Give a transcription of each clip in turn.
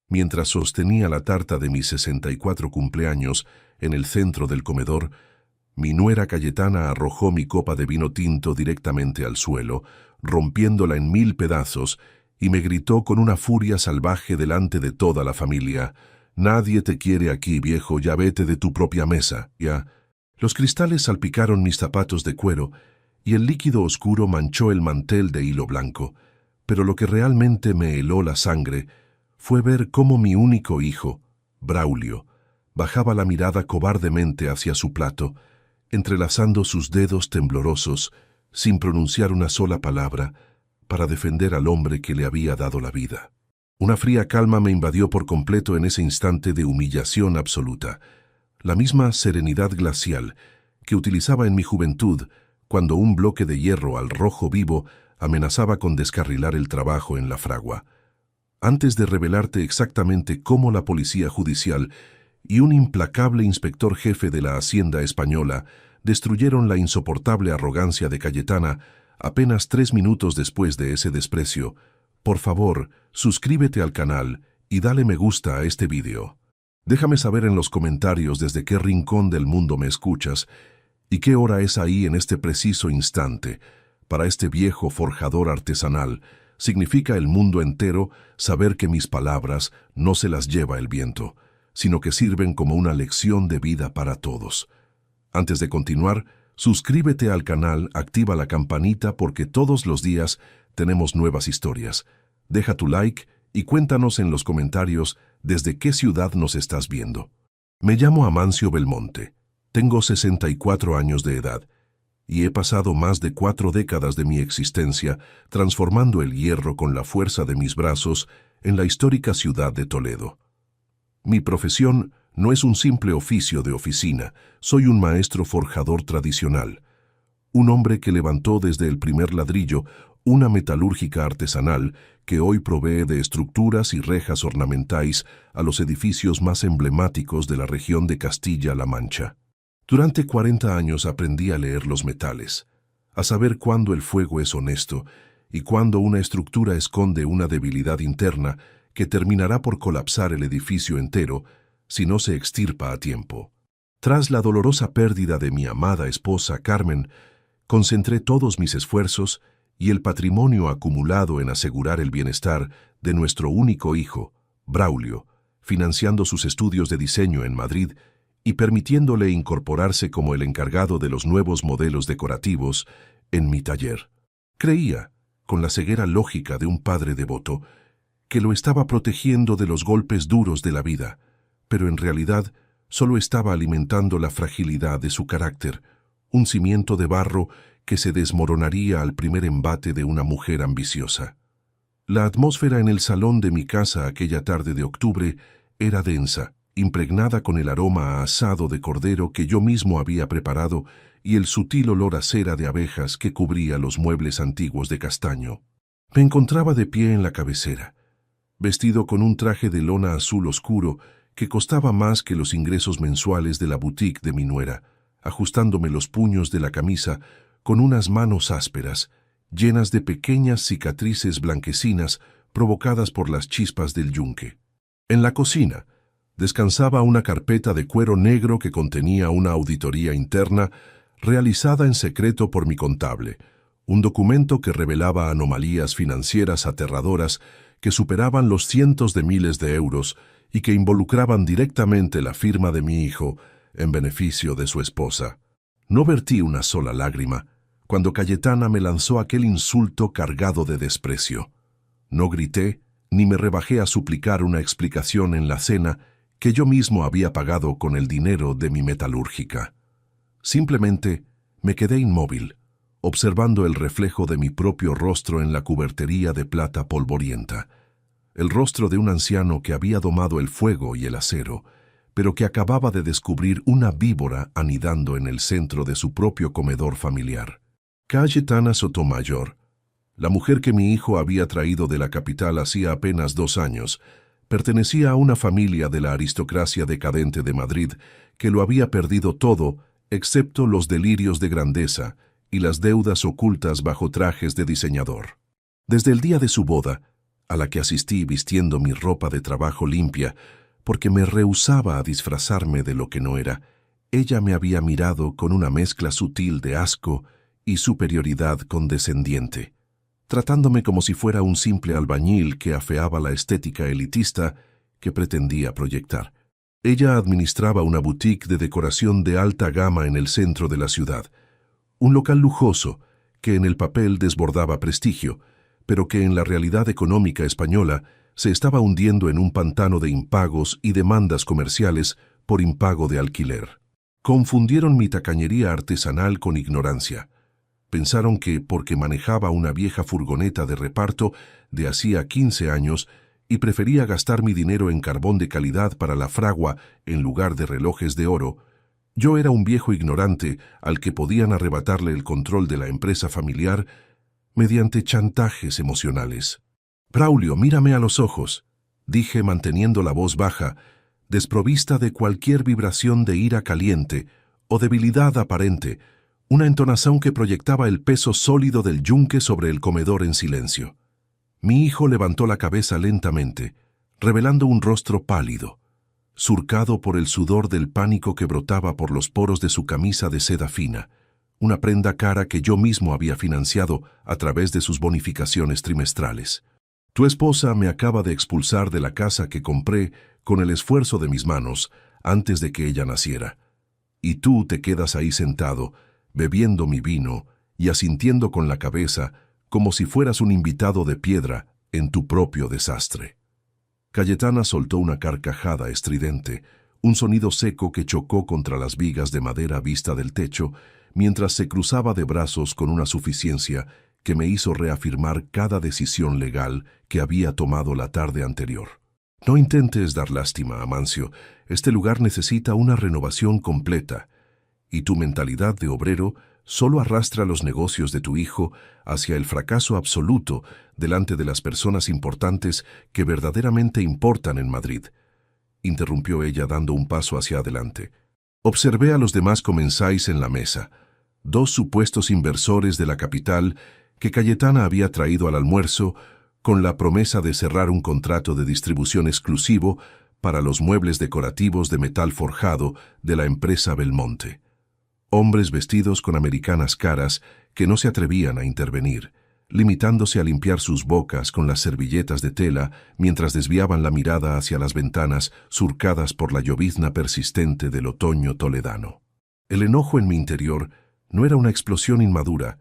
Mientras sostenía la tarta de mis 64 cumpleaños en el centro del comedor, mi nuera Cayetana arrojó mi copa de vino tinto directamente al suelo, rompiéndola en 1000 pedazos, y me gritó con una furia salvaje delante de toda la familia: «Nadie te quiere aquí, viejo, ya vete de tu propia mesa, ya». Los cristales salpicaron mis zapatos de cuero y el líquido oscuro manchó el mantel de hilo blanco, pero lo que realmente me heló la sangre fue ver cómo mi único hijo, Braulio, bajaba la mirada cobardemente hacia su plato, entrelazando sus dedos temblorosos, sin pronunciar una sola palabra, para defender al hombre que le había dado la vida. Una fría calma me invadió por completo en ese instante de humillación absoluta, la misma serenidad glacial que utilizaba en mi juventud cuando un bloque de hierro al rojo vivo amenazaba con descarrilar el trabajo en la fragua. Antes de revelarte exactamente cómo la policía judicial y un implacable inspector jefe de la Hacienda española destruyeron la insoportable arrogancia de Cayetana apenas 3 minutos después de ese desprecio, por favor, suscríbete al canal y dale me gusta a este vídeo. Déjame saber en los comentarios desde qué rincón del mundo me escuchas y qué hora es ahí en este preciso instante. Para este viejo forjador artesanal, significa el mundo entero saber que mis palabras no se las lleva el viento, sino que sirven como una lección de vida para todos. Antes de continuar, suscríbete al canal, activa la campanita porque todos los días tenemos nuevas historias. Deja tu like y cuéntanos en los comentarios desde qué ciudad nos estás viendo. Me llamo Amancio Belmonte, tengo 64 años de edad y he pasado más de 4 décadas de mi existencia transformando el hierro con la fuerza de mis brazos en la histórica ciudad de Toledo. Mi profesión no es un simple oficio de oficina, soy un maestro forjador tradicional, un hombre que levantó desde el primer ladrillo una metalúrgica artesanal que hoy provee de estructuras y rejas ornamentales a los edificios más emblemáticos de la región de Castilla-La Mancha. Durante 40 años aprendí a leer los metales, a saber cuándo el fuego es honesto y cuándo una estructura esconde una debilidad interna que terminará por colapsar el edificio entero si no se extirpa a tiempo. Tras la dolorosa pérdida de mi amada esposa Carmen, concentré todos mis esfuerzos y el patrimonio acumulado en asegurar el bienestar de nuestro único hijo, Braulio, financiando sus estudios de diseño en Madrid y permitiéndole incorporarse como el encargado de los nuevos modelos decorativos en mi taller. Creía, con la ceguera lógica de un padre devoto, que lo estaba protegiendo de los golpes duros de la vida, pero en realidad solo estaba alimentando la fragilidad de su carácter, un cimiento de barro que se desmoronaría al primer embate de una mujer ambiciosa. La atmósfera en el salón de mi casa aquella tarde de octubre era densa, impregnada con el aroma a asado de cordero que yo mismo había preparado y el sutil olor a cera de abejas que cubría los muebles antiguos de castaño. Me encontraba de pie en la cabecera, vestido con un traje de lona azul oscuro que costaba más que los ingresos mensuales de la boutique de mi nuera, ajustándome los puños de la camisa con unas manos ásperas, llenas de pequeñas cicatrices blanquecinas provocadas por las chispas del yunque. En la cocina descansaba una carpeta de cuero negro que contenía una auditoría interna realizada en secreto por mi contable, un documento que revelaba anomalías financieras aterradoras que superaban los cientos de miles de euros y que involucraban directamente la firma de mi hijo en beneficio de su esposa. No vertí una sola lágrima cuando Cayetana me lanzó aquel insulto cargado de desprecio. No grité ni me rebajé a suplicar una explicación en la cena que yo mismo había pagado con el dinero de mi metalúrgica. Simplemente me quedé inmóvil, observando el reflejo de mi propio rostro en la cubertería de plata polvorienta, el rostro de un anciano que había domado el fuego y el acero, pero que acababa de descubrir una víbora anidando en el centro de su propio comedor familiar. Cayetana Sotomayor, la mujer que mi hijo había traído de la capital hacía apenas 2 años, pertenecía a una familia de la aristocracia decadente de Madrid que lo había perdido todo excepto los delirios de grandeza y las deudas ocultas bajo trajes de diseñador. Desde el día de su boda, a la que asistí vistiendo mi ropa de trabajo limpia, porque me rehusaba a disfrazarme de lo que no era, ella me había mirado con una mezcla sutil de asco y superioridad condescendiente, tratándome como si fuera un simple albañil que afeaba la estética elitista que pretendía proyectar. Ella administraba una boutique de decoración de alta gama en el centro de la ciudad, un local lujoso que en el papel desbordaba prestigio, pero que en la realidad económica española se estaba hundiendo en un pantano de impagos y demandas comerciales por impago de alquiler. Confundieron mi tacañería artesanal con ignorancia. Pensaron que, porque manejaba una vieja furgoneta de reparto de hacía 15 años y prefería gastar mi dinero en carbón de calidad para la fragua en lugar de relojes de oro, yo era un viejo ignorante al que podían arrebatarle el control de la empresa familiar mediante chantajes emocionales. «Braulio, mírame a los ojos», dije manteniendo la voz baja, desprovista de cualquier vibración de ira caliente o debilidad aparente, una entonación que proyectaba el peso sólido del yunque sobre el comedor en silencio. Mi hijo levantó la cabeza lentamente, revelando un rostro pálido, surcado por el sudor del pánico que brotaba por los poros de su camisa de seda fina, una prenda cara que yo mismo había financiado a través de sus bonificaciones trimestrales. «Tu esposa me acaba de expulsar de la casa que compré con el esfuerzo de mis manos antes de que ella naciera. Y tú te quedas ahí sentado, bebiendo mi vino y asintiendo con la cabeza como si fueras un invitado de piedra en tu propio desastre». Cayetana soltó una carcajada estridente, un sonido seco que chocó contra las vigas de madera vista del techo, mientras se cruzaba de brazos con una suficiencia que me hizo reafirmar cada decisión legal que había tomado la tarde anterior. «No intentes dar lástima, Amancio. Este lugar necesita una renovación completa, y tu mentalidad de obrero solo arrastra los negocios de tu hijo hacia el fracaso absoluto delante de las personas importantes que verdaderamente importan en Madrid», interrumpió ella dando un paso hacia adelante. Observé a los demás comensáis en la mesa, 2 supuestos inversores de la capital que Cayetana había traído al almuerzo con la promesa de cerrar un contrato de distribución exclusivo para los muebles decorativos de metal forjado de la empresa Belmonte. Hombres vestidos con americanas caras que no se atrevían a intervenir, limitándose a limpiar sus bocas con las servilletas de tela mientras desviaban la mirada hacia las ventanas surcadas por la llovizna persistente del otoño toledano. El enojo en mi interior no era una explosión inmadura,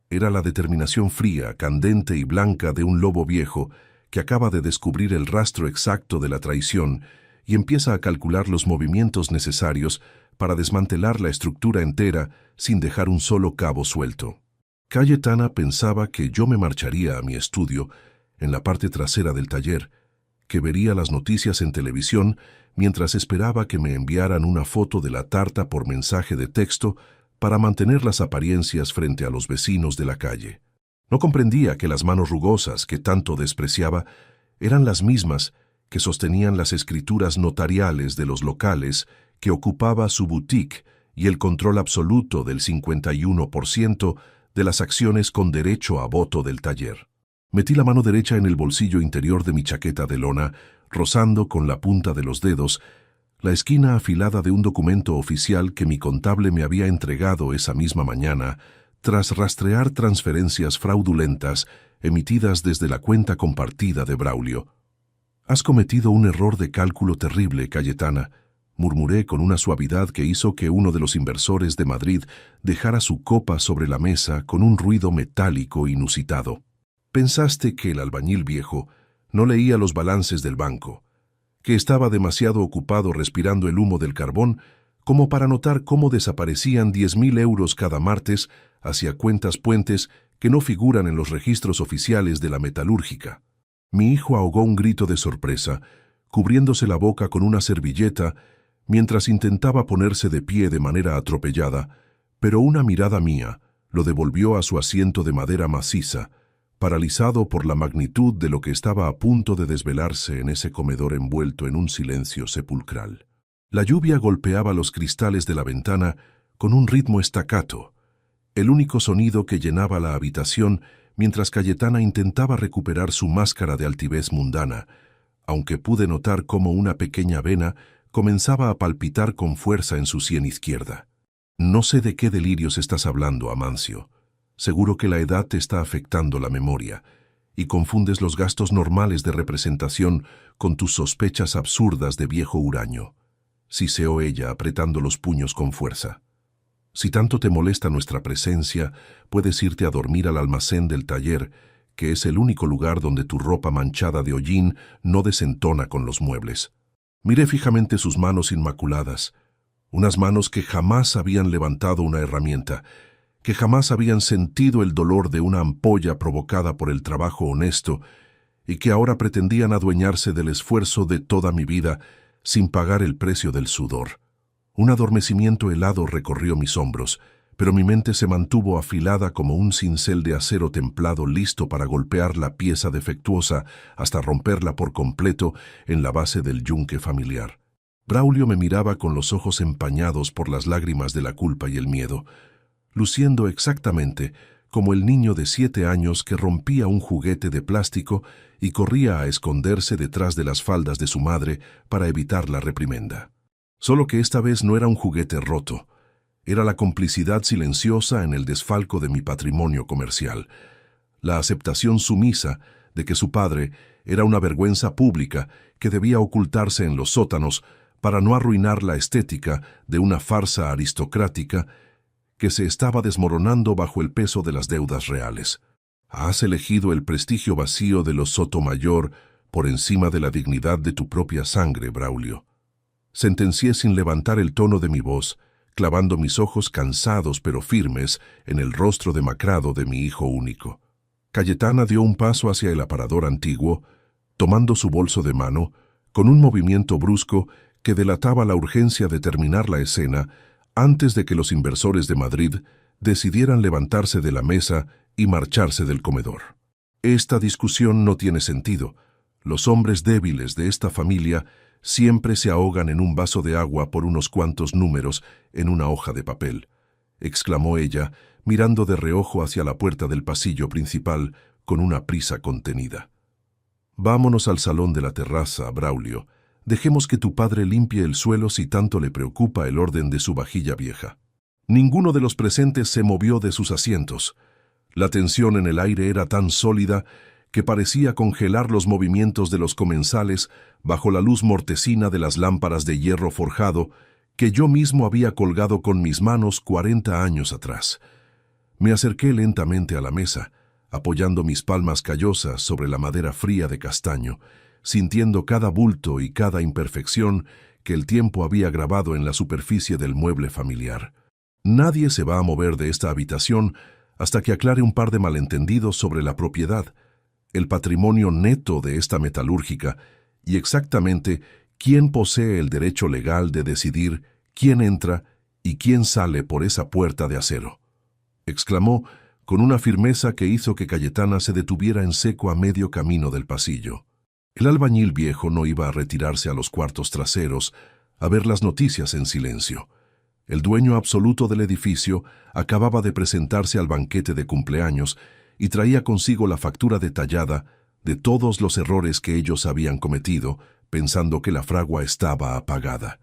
era la determinación fría, candente y blanca de un lobo viejo que acaba de descubrir el rastro exacto de la traición y empieza a calcular los movimientos necesarios para desmantelar la estructura entera sin dejar un solo cabo suelto. Cayetana pensaba que yo me marcharía a mi estudio, en la parte trasera del taller, que vería las noticias en televisión mientras esperaba que me enviaran una foto de la tarta por mensaje de texto para mantener las apariencias frente a los vecinos de la calle. No comprendía que las manos rugosas que tanto despreciaba eran las mismas que sostenían las escrituras notariales de los locales que ocupaba su boutique y el control absoluto del 51% de las acciones con derecho a voto del taller. Metí la mano derecha en el bolsillo interior de mi chaqueta de lona, rozando con la punta de los dedos la esquina afilada de un documento oficial que mi contable me había entregado esa misma mañana, tras rastrear transferencias fraudulentas emitidas desde la cuenta compartida de Braulio. «Has cometido un error de cálculo terrible, Cayetana», murmuré con una suavidad que hizo que uno de los inversores de Madrid dejara su copa sobre la mesa con un ruido metálico inusitado. «Pensaste que el albañil viejo no leía los balances del banco, que estaba demasiado ocupado respirando el humo del carbón como para notar cómo desaparecían 10.000 euros cada martes hacia cuentas puentes que no figuran en los registros oficiales de la metalúrgica». Mi hijo ahogó un grito de sorpresa, cubriéndose la boca con una servilleta mientras intentaba ponerse de pie de manera atropellada, pero una mirada mía lo devolvió a su asiento de madera maciza, paralizado por la magnitud de lo que estaba a punto de desvelarse en ese comedor envuelto en un silencio sepulcral. La lluvia golpeaba los cristales de la ventana con un ritmo staccato, el único sonido que llenaba la habitación mientras Cayetana intentaba recuperar su máscara de altivez mundana, aunque pude notar cómo una pequeña vena comenzaba a palpitar con fuerza en su sien izquierda. No sé de qué delirios estás hablando, Amancio. Seguro que la edad te está afectando la memoria y confundes los gastos normales de representación con tus sospechas absurdas de viejo huraño, siseó ella apretando los puños con fuerza. Si tanto te molesta nuestra presencia, puedes irte a dormir al almacén del taller, que es el único lugar donde tu ropa manchada de hollín no desentona con los muebles. Miré fijamente sus manos inmaculadas, unas manos que jamás habían levantado una herramienta, que jamás habían sentido el dolor de una ampolla provocada por el trabajo honesto y que ahora pretendían adueñarse del esfuerzo de toda mi vida sin pagar el precio del sudor. Un adormecimiento helado recorrió mis hombros, pero mi mente se mantuvo afilada como un cincel de acero templado listo para golpear la pieza defectuosa hasta romperla por completo en la base del yunque familiar. Braulio me miraba con los ojos empañados por las lágrimas de la culpa y el miedo, luciendo exactamente como el niño de 7 años que rompía un juguete de plástico y corría a esconderse detrás de las faldas de su madre para evitar la reprimenda. Solo que esta vez no era un juguete roto, era la complicidad silenciosa en el desfalco de mi patrimonio comercial, la aceptación sumisa de que su padre era una vergüenza pública que debía ocultarse en los sótanos para no arruinar la estética de una farsa aristocrática que se estaba desmoronando bajo el peso de las deudas reales. Has elegido el prestigio vacío de los Sotomayor por encima de la dignidad de tu propia sangre, Braulio. Sentencié sin levantar el tono de mi voz, clavando mis ojos cansados pero firmes en el rostro demacrado de mi hijo único. Cayetana dio un paso hacia el aparador antiguo, tomando su bolso de mano, con un movimiento brusco que delataba la urgencia de terminar la escena antes de que los inversores de Madrid decidieran levantarse de la mesa y marcharse del comedor. Esta discusión no tiene sentido. Los hombres débiles de esta familia siempre se ahogan en un vaso de agua por unos cuantos números en una hoja de papel, exclamó ella, mirando de reojo hacia la puerta del pasillo principal con una prisa contenida. Vámonos al salón de la terraza, Braulio. Dejemos que tu padre limpie el suelo si tanto le preocupa el orden de su vajilla vieja. Ninguno de los presentes se movió de sus asientos. La tensión en el aire era tan sólida que parecía congelar los movimientos de los comensales bajo la luz mortecina de las lámparas de hierro forjado que yo mismo había colgado con mis manos 40 años atrás. Me acerqué lentamente a la mesa, apoyando mis palmas callosas sobre la madera fría de castaño, sintiendo cada bulto y cada imperfección que el tiempo había grabado en la superficie del mueble familiar. Nadie se va a mover de esta habitación hasta que aclare un par de malentendidos sobre la propiedad, el patrimonio neto de esta metalúrgica y exactamente quién posee el derecho legal de decidir quién entra y quién sale por esa puerta de acero, exclamó con una firmeza que hizo que Cayetana se detuviera en seco a medio camino del pasillo. El albañil viejo no iba a retirarse a los cuartos traseros a ver las noticias en silencio. El dueño absoluto del edificio acababa de presentarse al banquete de cumpleaños y traía consigo la factura detallada de todos los errores que ellos habían cometido, pensando que la fragua estaba apagada.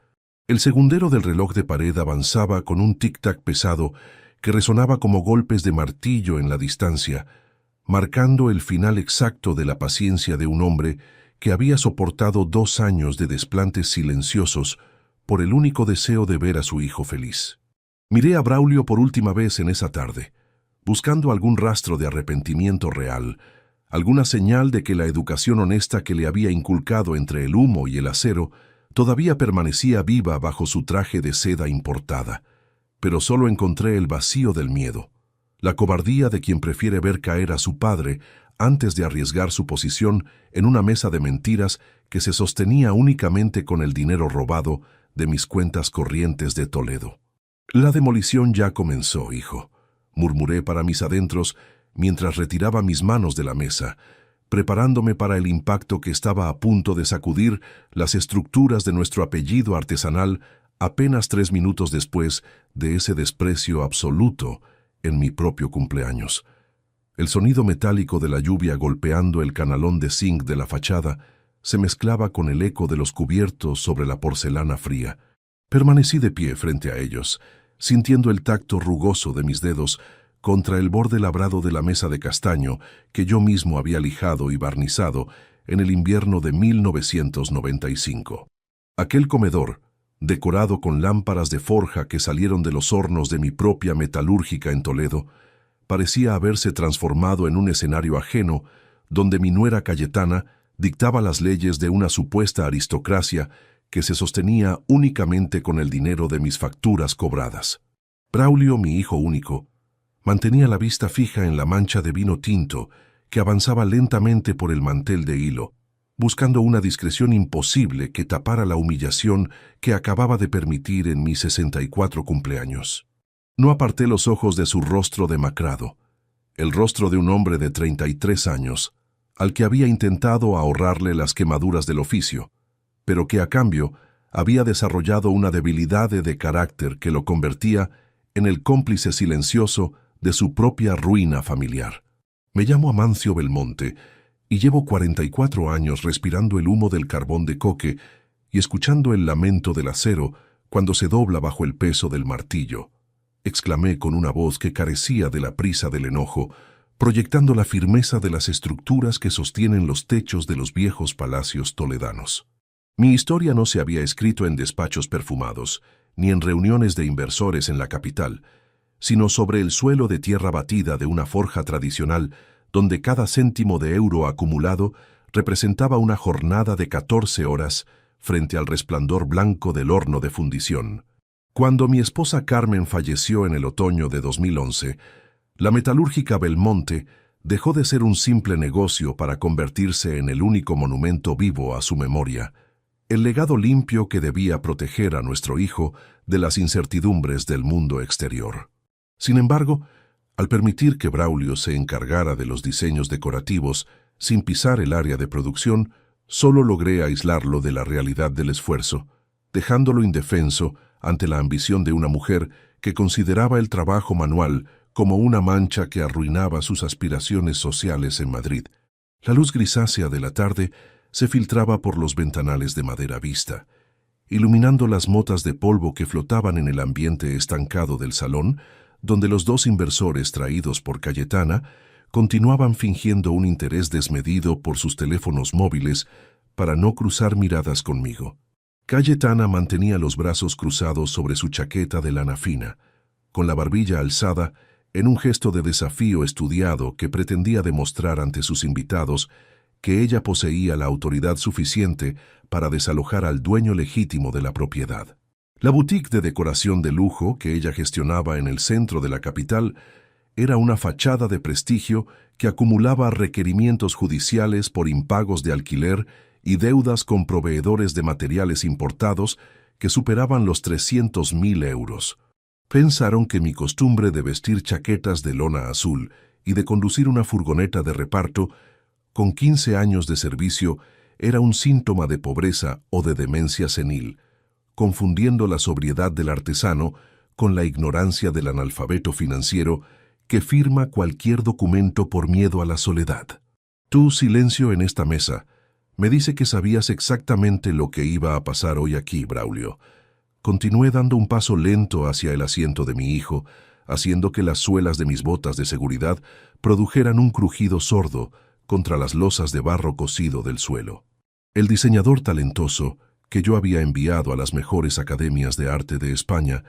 El segundero del reloj de pared avanzaba con un tic-tac pesado que resonaba como golpes de martillo en la distancia, marcando el final exacto de la paciencia de un hombre que había soportado 2 años de desplantes silenciosos por el único deseo de ver a su hijo feliz. Miré a Braulio por última vez en esa tarde, buscando algún rastro de arrepentimiento real, alguna señal de que la educación honesta que le había inculcado entre el humo y el acero todavía permanecía viva bajo su traje de seda importada, pero solo encontré el vacío del miedo, la cobardía de quien prefiere ver caer a su padre antes de arriesgar su posición en una mesa de mentiras que se sostenía únicamente con el dinero robado de mis cuentas corrientes de Toledo. La demolición ya comenzó, hijo, murmuré para mis adentros mientras retiraba mis manos de la mesa, preparándome para el impacto que estaba a punto de sacudir las estructuras de nuestro apellido artesanal apenas 3 minutos después de ese desprecio absoluto en mi propio cumpleaños. El sonido metálico de la lluvia golpeando el canalón de zinc de la fachada se mezclaba con el eco de los cubiertos sobre la porcelana fría. Permanecí de pie frente a ellos, sintiendo el tacto rugoso de mis dedos contra el borde labrado de la mesa de castaño que yo mismo había lijado y barnizado en el invierno de 1995. Aquel comedor, decorado con lámparas de forja que salieron de los hornos de mi propia metalúrgica en Toledo, parecía haberse transformado en un escenario ajeno donde mi nuera Cayetana dictaba las leyes de una supuesta aristocracia que se sostenía únicamente con el dinero de mis facturas cobradas. Braulio, mi hijo único, mantenía la vista fija en la mancha de vino tinto que avanzaba lentamente por el mantel de hilo, buscando una discreción imposible que tapara la humillación que acababa de permitir en mis 64 cumpleaños. No aparté los ojos de su rostro demacrado, el rostro de un hombre de 33 años, al que había intentado ahorrarle las quemaduras del oficio, pero que a cambio había desarrollado una debilidad de carácter que lo convertía en el cómplice silencioso de su propia ruina familiar. Me llamo Amancio Belmonte y llevo 44 años respirando el humo del carbón de coque y escuchando el lamento del acero cuando se dobla bajo el peso del martillo, exclamé con una voz que carecía de la prisa del enojo, proyectando la firmeza de las estructuras que sostienen los techos de los viejos palacios toledanos. Mi historia no se había escrito en despachos perfumados, ni en reuniones de inversores en la capital, sino sobre el suelo de tierra batida de una forja tradicional donde cada céntimo de euro acumulado representaba una jornada de 14 horas frente al resplandor blanco del horno de fundición. Cuando mi esposa Carmen falleció en el otoño de 2011, la metalúrgica Belmonte dejó de ser un simple negocio para convertirse en el único monumento vivo a su memoria, el legado limpio que debía proteger a nuestro hijo de las incertidumbres del mundo exterior. Sin embargo, al permitir que Braulio se encargara de los diseños decorativos sin pisar el área de producción, solo logré aislarlo de la realidad del esfuerzo, dejándolo indefenso ante la ambición de una mujer que consideraba el trabajo manual como una mancha que arruinaba sus aspiraciones sociales en Madrid. La luz grisácea de la tarde se filtraba por los ventanales de madera vista, iluminando las motas de polvo que flotaban en el ambiente estancado del salón, donde los dos inversores traídos por Cayetana continuaban fingiendo un interés desmedido por sus teléfonos móviles para no cruzar miradas conmigo. Cayetana mantenía los brazos cruzados sobre su chaqueta de lana fina, con la barbilla alzada en un gesto de desafío estudiado que pretendía demostrar ante sus invitados que ella poseía la autoridad suficiente para desalojar al dueño legítimo de la propiedad. La boutique de decoración de lujo que ella gestionaba en el centro de la capital era una fachada de prestigio que acumulaba requerimientos judiciales por impagos de alquiler y deudas con proveedores de materiales importados que superaban los 300.000 euros. Pensaron que mi costumbre de vestir chaquetas de lona azul y de conducir una furgoneta de reparto con 15 años de servicio era un síntoma de pobreza o de demencia senil, confundiendo la sobriedad del artesano con la ignorancia del analfabeto financiero que firma cualquier documento por miedo a la soledad. Tu silencio en esta mesa me dice que sabías exactamente lo que iba a pasar hoy aquí, Braulio. Continué dando un paso lento hacia el asiento de mi hijo, haciendo que las suelas de mis botas de seguridad produjeran un crujido sordo contra las losas de barro cocido del suelo. El diseñador talentoso, que yo había enviado a las mejores academias de arte de España,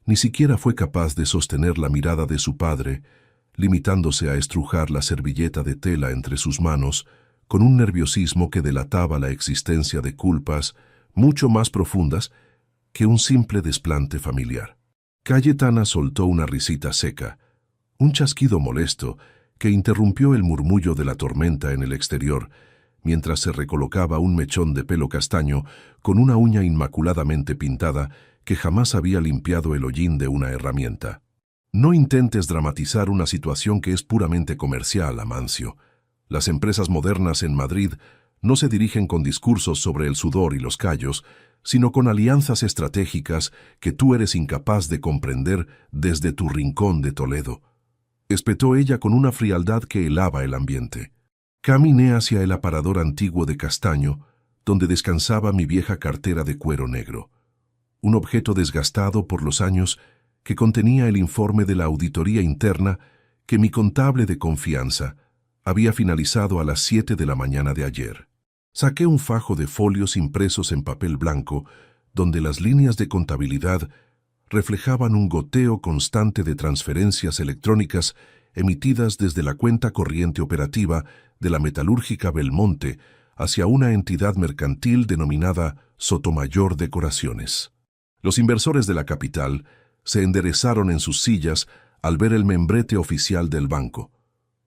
ni siquiera fue capaz de sostener la mirada de su padre, limitándose a estrujar la servilleta de tela entre sus manos, con un nerviosismo que delataba la existencia de culpas mucho más profundas que un simple desplante familiar. Cayetana soltó una risita seca, un chasquido molesto que interrumpió el murmullo de la tormenta en el exterior, mientras se recolocaba un mechón de pelo castaño con una uña inmaculadamente pintada que jamás había limpiado el hollín de una herramienta. No intentes dramatizar una situación que es puramente comercial, Amancio. Las empresas modernas en Madrid no se dirigen con discursos sobre el sudor y los callos, sino con alianzas estratégicas que tú eres incapaz de comprender desde tu rincón de Toledo. espetó ella con una frialdad que helaba el ambiente. Caminé hacia el aparador antiguo de castaño, donde descansaba mi vieja cartera de cuero negro. Un objeto desgastado por los años que contenía el informe de la auditoría interna que mi contable de confianza había finalizado a las 7 de la mañana de ayer. Saqué un fajo de folios impresos en papel blanco, donde las líneas de contabilidad reflejaban un goteo constante de transferencias electrónicas emitidas desde la cuenta corriente operativa de la metalúrgica Belmonte hacia una entidad mercantil denominada Sotomayor Decoraciones. Los inversores de la capital se enderezaron en sus sillas al ver el membrete oficial del banco,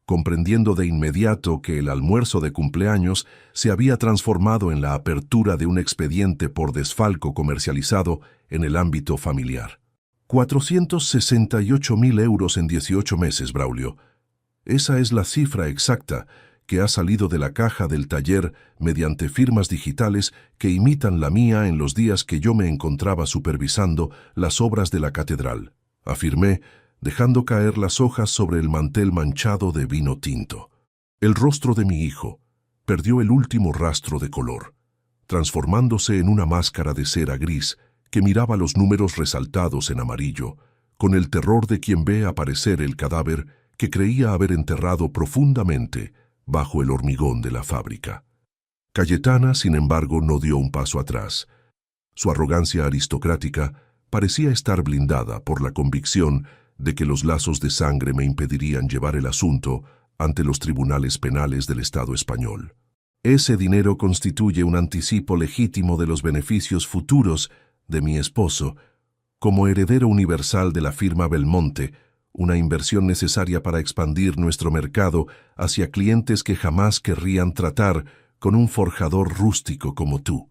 comprendiendo de inmediato que el almuerzo de cumpleaños se había transformado en la apertura de un expediente por desfalco comercializado en el ámbito familiar. 468.000 euros en 18 meses, Braulio. Esa es la cifra exacta que ha salido de la caja del taller mediante firmas digitales que imitan la mía en los días que yo me encontraba supervisando las obras de la catedral, afirmé, dejando caer las hojas sobre el mantel manchado de vino tinto. El rostro de mi hijo perdió el último rastro de color, transformándose en una máscara de cera gris que miraba los números resaltados en amarillo, con el terror de quien ve aparecer el cadáver que creía haber enterrado profundamente bajo el hormigón de la fábrica. Cayetana, sin embargo, no dio un paso atrás. Su arrogancia aristocrática parecía estar blindada por la convicción de que los lazos de sangre me impedirían llevar el asunto ante los tribunales penales del Estado español. Ese dinero constituye un anticipo legítimo de los beneficios futuros de mi esposo, como heredero universal de la firma Belmonte, una inversión necesaria para expandir nuestro mercado hacia clientes que jamás querrían tratar con un forjador rústico como tú,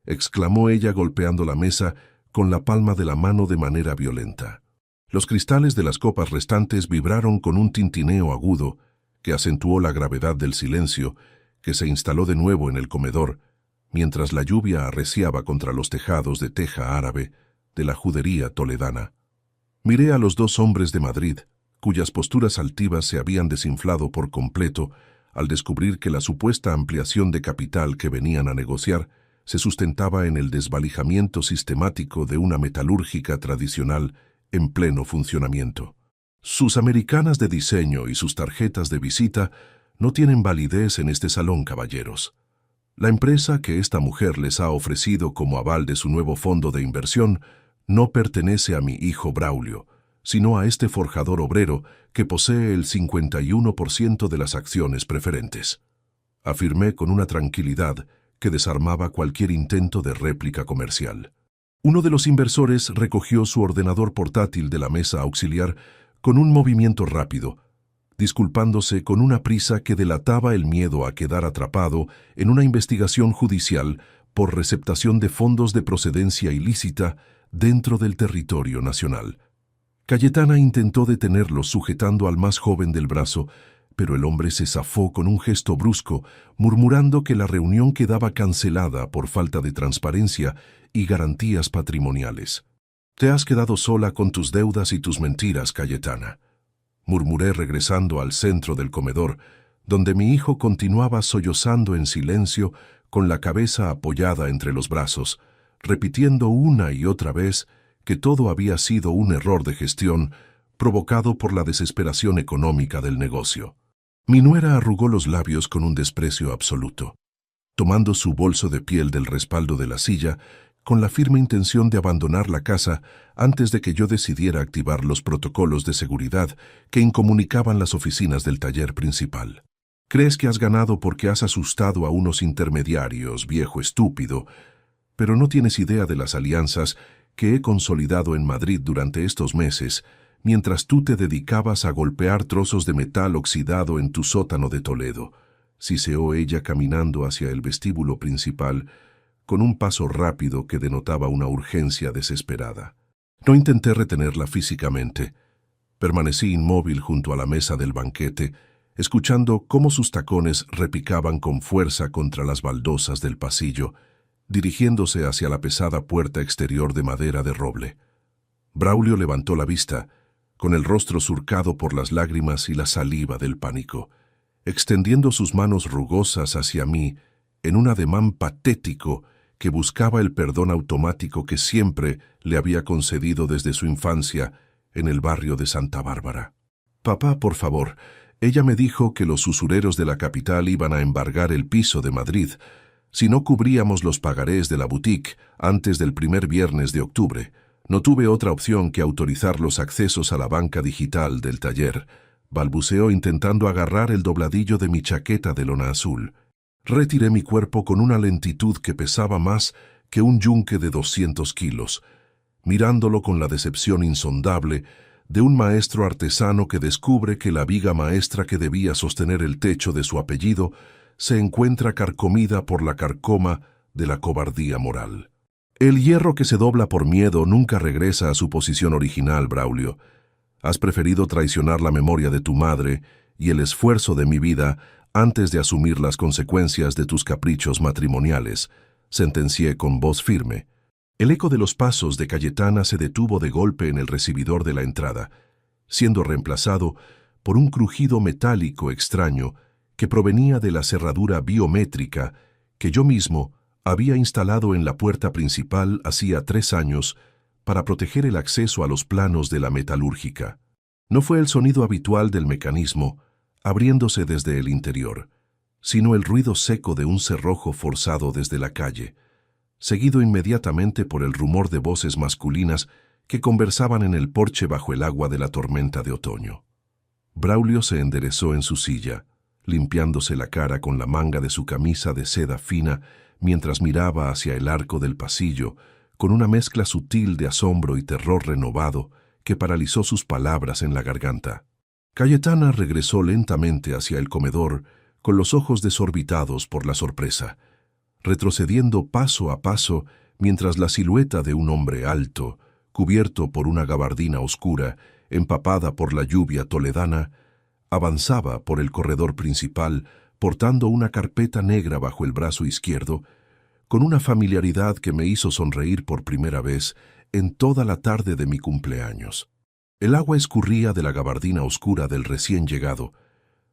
exclamó ella golpeando la mesa con la palma de la mano de manera violenta. Los cristales de las copas restantes vibraron con un tintineo agudo que acentuó la gravedad del silencio que se instaló de nuevo en el comedor, mientras la lluvia arreciaba contra los tejados de teja árabe de la judería toledana. Miré a los dos hombres de Madrid, cuyas posturas altivas se habían desinflado por completo al descubrir que la supuesta ampliación de capital que venían a negociar se sustentaba en el desvalijamiento sistemático de una metalúrgica tradicional en pleno funcionamiento. Sus americanas de diseño y sus tarjetas de visita no tienen validez en este salón, caballeros. La empresa que esta mujer les ha ofrecido como aval de su nuevo fondo de inversión no pertenece a mi hijo Braulio, sino a este forjador obrero que posee el 51% de las acciones preferentes. Afirmé con una tranquilidad que desarmaba cualquier intento de réplica comercial. Uno de los inversores recogió su ordenador portátil de la mesa auxiliar con un movimiento rápido, disculpándose con una prisa que delataba el miedo a quedar atrapado en una investigación judicial por receptación de fondos de procedencia ilícita dentro del territorio nacional. Cayetana intentó detenerlo sujetando al más joven del brazo, pero el hombre se zafó con un gesto brusco, murmurando que la reunión quedaba cancelada por falta de transparencia y garantías patrimoniales. «Te has quedado sola con tus deudas y tus mentiras, Cayetana», murmuré regresando al centro del comedor, donde mi hijo continuaba sollozando en silencio con la cabeza apoyada entre los brazos, repitiendo una y otra vez que todo había sido un error de gestión provocado por la desesperación económica del negocio. Mi nuera arrugó los labios con un desprecio absoluto. Tomando su bolso de piel del respaldo de la silla, con la firme intención de abandonar la casa antes de que yo decidiera activar los protocolos de seguridad que incomunicaban las oficinas del taller principal. «Crees que has ganado porque has asustado a unos intermediarios, viejo estúpido, pero no tienes idea de las alianzas que he consolidado en Madrid durante estos meses, mientras tú te dedicabas a golpear trozos de metal oxidado en tu sótano de Toledo», siseó ella caminando hacia el vestíbulo principal, con un paso rápido que denotaba una urgencia desesperada. No intenté retenerla físicamente. Permanecí inmóvil junto a la mesa del banquete, escuchando cómo sus tacones repicaban con fuerza contra las baldosas del pasillo, dirigiéndose hacia la pesada puerta exterior de madera de roble. Braulio levantó la vista, con el rostro surcado por las lágrimas y la saliva del pánico, extendiendo sus manos rugosas hacia mí en un ademán patético que buscaba el perdón automático que siempre le había concedido desde su infancia en el barrio de Santa Bárbara. «Papá, por favor». Ella me dijo que los usureros de la capital iban a embargar el piso de Madrid si no cubríamos los pagarés de la boutique antes del primer viernes de octubre. No tuve otra opción que autorizar los accesos a la banca digital del taller. Balbuceó intentando agarrar el dobladillo de mi chaqueta de lona azul. Retiré mi cuerpo con una lentitud que pesaba más que un yunque de 200 kilos, mirándolo con la decepción insondable de un maestro artesano que descubre que la viga maestra que debía sostener el techo de su apellido se encuentra carcomida por la carcoma de la cobardía moral. El hierro que se dobla por miedo nunca regresa a su posición original, Braulio. Has preferido traicionar la memoria de tu madre y el esfuerzo de mi vida antes de asumir las consecuencias de tus caprichos matrimoniales, sentencié con voz firme. El eco de los pasos de Cayetana se detuvo de golpe en el recibidor de la entrada, siendo reemplazado por un crujido metálico extraño que provenía de la cerradura biométrica que yo mismo había instalado en la puerta principal hacía 3 años para proteger el acceso a los planos de la metalúrgica. No fue el sonido habitual del mecanismo, abriéndose desde el interior, sino el ruido seco de un cerrojo forzado desde la calle, seguido inmediatamente por el rumor de voces masculinas que conversaban en el porche bajo el agua de la tormenta de otoño. Braulio se enderezó en su silla, limpiándose la cara con la manga de su camisa de seda fina mientras miraba hacia el arco del pasillo, con una mezcla sutil de asombro y terror renovado que paralizó sus palabras en la garganta. Cayetana regresó lentamente hacia el comedor, con los ojos desorbitados por la sorpresa, retrocediendo paso a paso mientras la silueta de un hombre alto, cubierto por una gabardina oscura, empapada por la lluvia toledana, avanzaba por el corredor principal portando una carpeta negra bajo el brazo izquierdo, con una familiaridad que me hizo sonreír por primera vez en toda la tarde de mi cumpleaños. El agua escurría de la gabardina oscura del recién llegado,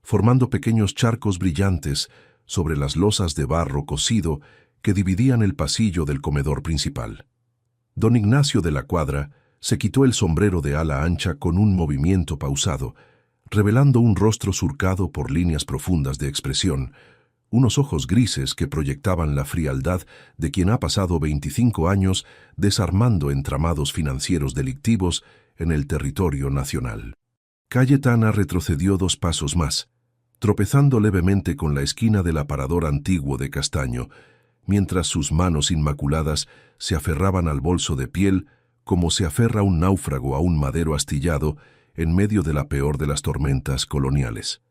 formando pequeños charcos brillantes sobre las losas de barro cocido que dividían el pasillo del comedor principal. Don Ignacio de la Cuadra se quitó el sombrero de ala ancha con un movimiento pausado, revelando un rostro surcado por líneas profundas de expresión, unos ojos grises que proyectaban la frialdad de quien ha pasado 25 años desarmando entramados financieros delictivos en el territorio nacional. Cayetana retrocedió 2 pasos más, tropezando levemente con la esquina del aparador antiguo de castaño, mientras sus manos inmaculadas se aferraban al bolso de piel como se aferra un náufrago a un madero astillado en medio de la peor de las tormentas coloniales.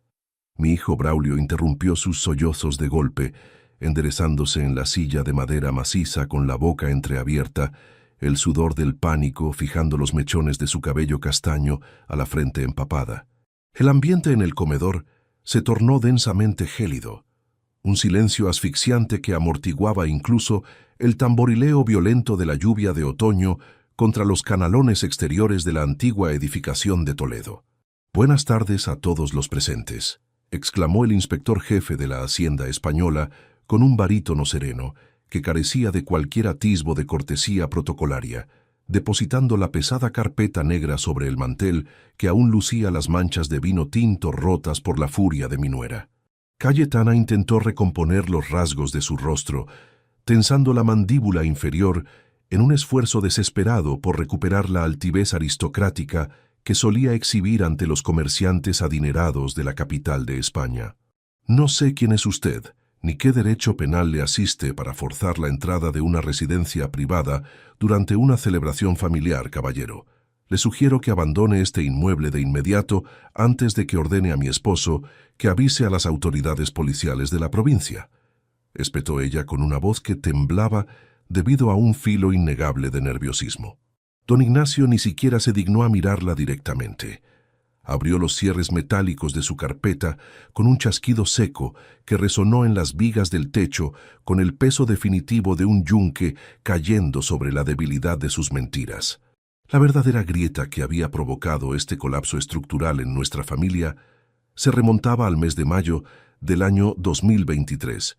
Mi hijo Braulio interrumpió sus sollozos de golpe, enderezándose en la silla de madera maciza con la boca entreabierta, el sudor del pánico fijando los mechones de su cabello castaño a la frente empapada. El ambiente en el comedor se tornó densamente gélido, un silencio asfixiante que amortiguaba incluso el tamborileo violento de la lluvia de otoño contra los canalones exteriores de la antigua edificación de Toledo. «Buenas tardes a todos los presentes», exclamó el inspector jefe de la Hacienda Española con un barítono sereno que carecía de cualquier atisbo de cortesía protocolaria, depositando la pesada carpeta negra sobre el mantel que aún lucía las manchas de vino tinto rotas por la furia de mi nuera. Cayetana intentó recomponer los rasgos de su rostro, tensando la mandíbula inferior en un esfuerzo desesperado por recuperar la altivez aristocrática que solía exhibir ante los comerciantes adinerados de la capital de España. «No sé quién es usted, ni qué derecho penal le asiste para forzar la entrada de una residencia privada durante una celebración familiar, caballero. Le sugiero que abandone este inmueble de inmediato antes de que ordene a mi esposo que avise a las autoridades policiales de la provincia», espetó ella con una voz que temblaba debido a un filo innegable de nerviosismo. Don Ignacio ni siquiera se dignó a mirarla directamente. Abrió los cierres metálicos de su carpeta con un chasquido seco que resonó en las vigas del techo con el peso definitivo de un yunque cayendo sobre la debilidad de sus mentiras. La verdadera grieta que había provocado este colapso estructural en nuestra familia se remontaba al mes de mayo del año 2023,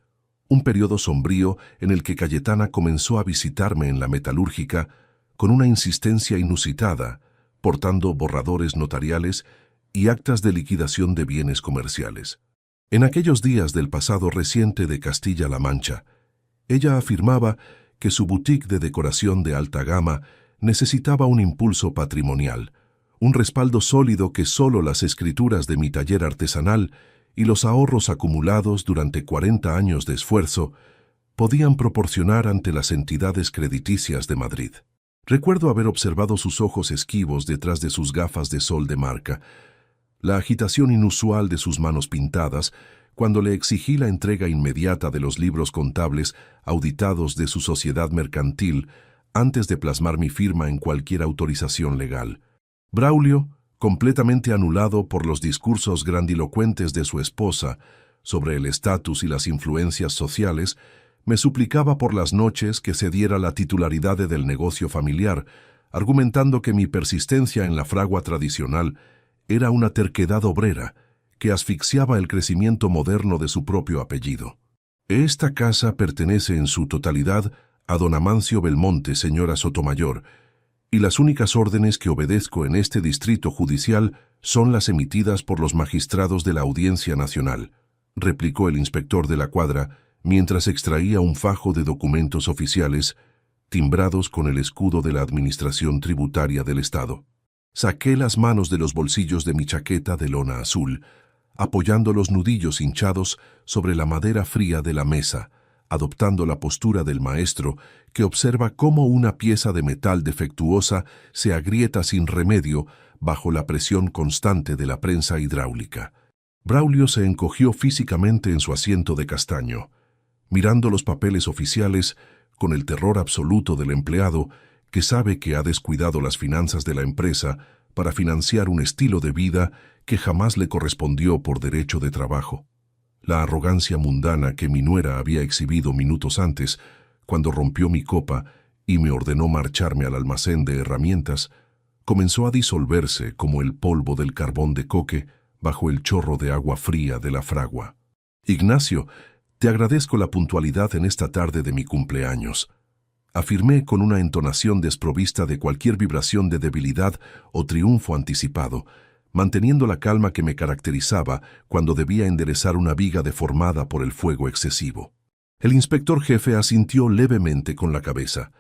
un periodo sombrío en el que Cayetana comenzó a visitarme en la metalúrgica con una insistencia inusitada, portando borradores notariales y actas de liquidación de bienes comerciales. En aquellos días del pasado reciente de Castilla-La Mancha, ella afirmaba que su boutique de decoración de alta gama necesitaba un impulso patrimonial, un respaldo sólido que solo las escrituras de mi taller artesanal y los ahorros acumulados durante 40 años de esfuerzo podían proporcionar ante las entidades crediticias de Madrid. Recuerdo haber observado sus ojos esquivos detrás de sus gafas de sol de marca, la agitación inusual de sus manos pintadas cuando le exigí la entrega inmediata de los libros contables auditados de su sociedad mercantil antes de plasmar mi firma en cualquier autorización legal. Braulio, completamente anulado por los discursos grandilocuentes de su esposa sobre el estatus y las influencias sociales, me suplicaba por las noches que cediera la titularidad del negocio familiar, argumentando que mi persistencia en la fragua tradicional era una terquedad obrera que asfixiaba el crecimiento moderno de su propio apellido. Esta casa pertenece en su totalidad a don Amancio Belmonte, señora Sotomayor, y las únicas órdenes que obedezco en este distrito judicial son las emitidas por los magistrados de la Audiencia Nacional, replicó el inspector de la cuadra mientras extraía un fajo de documentos oficiales timbrados con el escudo de la Administración Tributaria del Estado. Saqué las manos de los bolsillos de mi chaqueta de lona azul, apoyando los nudillos hinchados sobre la madera fría de la mesa, adoptando la postura del maestro que observa cómo una pieza de metal defectuosa se agrieta sin remedio bajo la presión constante de la prensa hidráulica. Braulio se encogió físicamente en su asiento de castaño, mirando los papeles oficiales con el terror absoluto del empleado que sabe que ha descuidado las finanzas de la empresa para financiar un estilo de vida que jamás le correspondió por derecho de trabajo. La arrogancia mundana que mi nuera había exhibido minutos antes, cuando rompió mi copa y me ordenó marcharme al almacén de herramientas, comenzó a disolverse como el polvo del carbón de coque bajo el chorro de agua fría de la fragua. «Ignacio, te agradezco la puntualidad en esta tarde de mi cumpleaños», afirmé con una entonación desprovista de cualquier vibración de debilidad o triunfo anticipado, manteniendo la calma que me caracterizaba cuando debía enderezar una viga deformada por el fuego excesivo. El inspector jefe asintió levemente con la cabeza,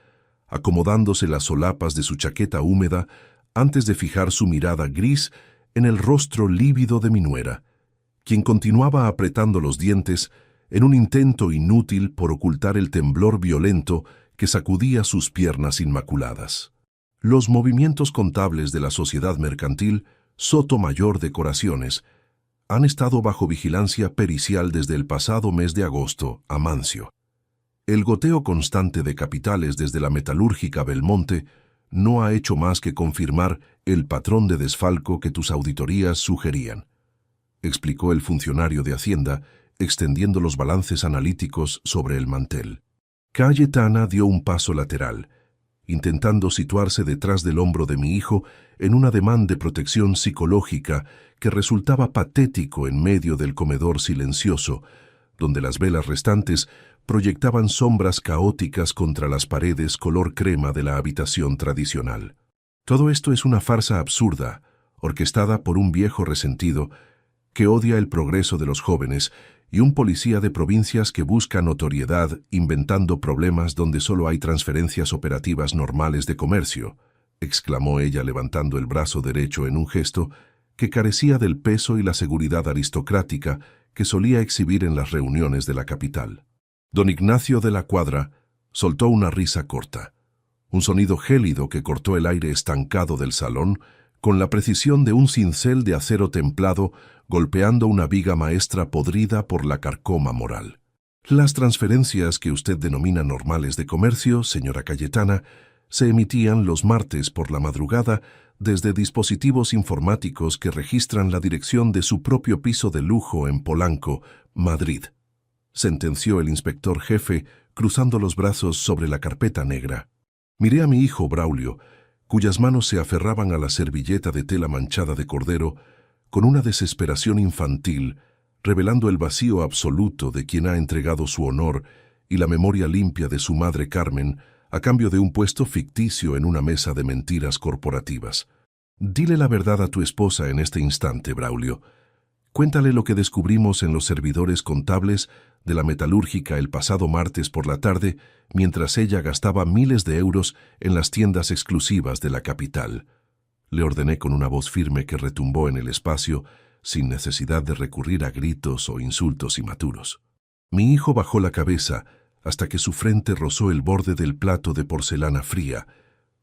acomodándose las solapas de su chaqueta húmeda antes de fijar su mirada gris en el rostro lívido de mi nuera, quien continuaba apretando los dientes en un intento inútil por ocultar el temblor violento que sacudía sus piernas inmaculadas. Los movimientos contables de la sociedad mercantil Sotomayor Decoraciones han estado bajo vigilancia pericial desde el pasado mes de agosto, Amancio. El goteo constante de capitales desde la metalúrgica Belmonte no ha hecho más que confirmar el patrón de desfalco que tus auditorías sugerían, explicó el funcionario de Hacienda, extendiendo los balances analíticos sobre el mantel. Cayetana dio un paso lateral, intentando situarse detrás del hombro de mi hijo en un ademán de protección psicológica que resultaba patético en medio del comedor silencioso, donde las velas restantes proyectaban sombras caóticas contra las paredes color crema de la habitación tradicional. Todo esto es una farsa absurda, orquestada por un viejo resentido que odia el progreso de los jóvenes y un policía de provincias que busca notoriedad inventando problemas donde solo hay transferencias operativas normales de comercio, exclamó ella levantando el brazo derecho en un gesto que carecía del peso y la seguridad aristocrática que solía exhibir en las reuniones de la capital. Don Ignacio de la Cuadra soltó una risa corta, un sonido gélido que cortó el aire estancado del salón con la precisión de un cincel de acero templado golpeando una viga maestra podrida por la carcoma moral. Las transferencias que usted denomina normales de comercio, señora Cayetana, se emitían los martes por la madrugada desde dispositivos informáticos que registran la dirección de su propio piso de lujo en Polanco, Madrid, sentenció el inspector jefe cruzando los brazos sobre la carpeta negra. Miré a mi hijo Braulio, cuyas manos se aferraban a la servilleta de tela manchada de cordero con una desesperación infantil, revelando el vacío absoluto de quien ha entregado su honor y la memoria limpia de su madre Carmen a cambio de un puesto ficticio en una mesa de mentiras corporativas. Dile la verdad a tu esposa en este instante, Braulio. Cuéntale lo que descubrimos en los servidores contables de la metalúrgica el pasado martes por la tarde, mientras ella gastaba miles de euros en las tiendas exclusivas de la capital. Le ordené con una voz firme que retumbó en el espacio, sin necesidad de recurrir a gritos o insultos inmaturos. Mi hijo bajó la cabeza hasta que su frente rozó el borde del plato de porcelana fría,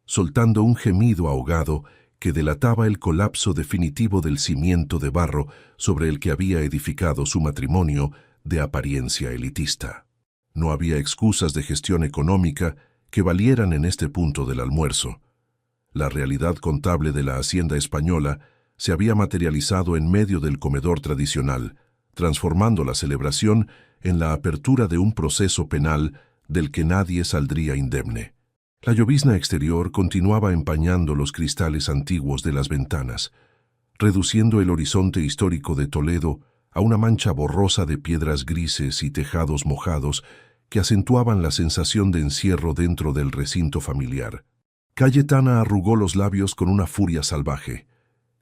soltando un gemido ahogado que delataba el colapso definitivo del cimiento de barro sobre el que había edificado su matrimonio de apariencia elitista. No había excusas de gestión económica que valieran en este punto del almuerzo. La realidad contable de la hacienda española se había materializado en medio del comedor tradicional, transformando la celebración en la apertura de un proceso penal del que nadie saldría indemne. La llovizna exterior continuaba empañando los cristales antiguos de las ventanas, reduciendo el horizonte histórico de Toledo a una mancha borrosa de piedras grises y tejados mojados que acentuaban la sensación de encierro dentro del recinto familiar. Cayetana arrugó los labios con una furia salvaje,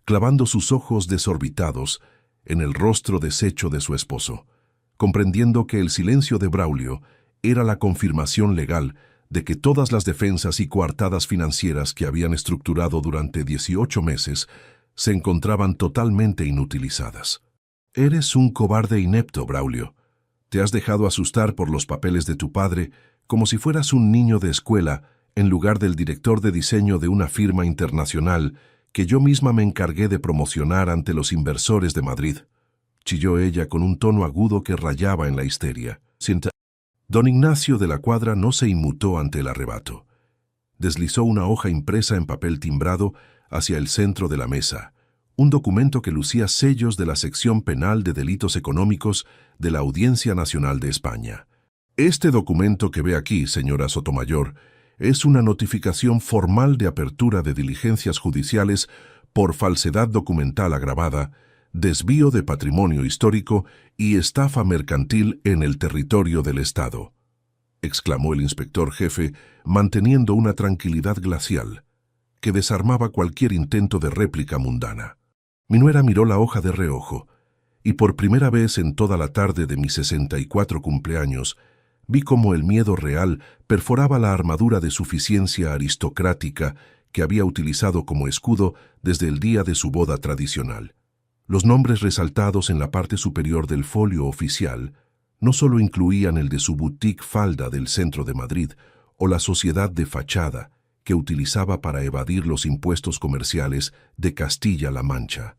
clavando sus ojos desorbitados en el rostro deshecho de su esposo, comprendiendo que el silencio de Braulio era la confirmación legal de que todas las defensas y coartadas financieras que habían estructurado durante 18 meses se encontraban totalmente inutilizadas. Eres un cobarde inepto, Braulio. Te has dejado asustar por los papeles de tu padre como si fueras un niño de escuela en lugar del director de diseño de una firma internacional que yo misma me encargué de promocionar ante los inversores de Madrid. Chilló ella con un tono agudo que rayaba en la histeria. Don Ignacio de la Cuadra no se inmutó ante el arrebato. Deslizó una hoja impresa en papel timbrado hacia el centro de la mesa, un documento que lucía sellos de la sección penal de delitos económicos de la Audiencia Nacional de España. Este documento que ve aquí, señora Sotomayor, es una notificación formal de apertura de diligencias judiciales por falsedad documental agravada, desvío de patrimonio histórico y estafa mercantil en el territorio del Estado, exclamó el inspector jefe, manteniendo una tranquilidad glacial que desarmaba cualquier intento de réplica mundana. Mi nuera miró la hoja de reojo, y por primera vez en toda la tarde de mi 64 cumpleaños, vi cómo el miedo real perforaba la armadura de suficiencia aristocrática que había utilizado como escudo desde el día de su boda tradicional. Los nombres resaltados en la parte superior del folio oficial no solo incluían el de su boutique Falda del centro de Madrid o la sociedad de fachada que utilizaba para evadir los impuestos comerciales de Castilla-La Mancha.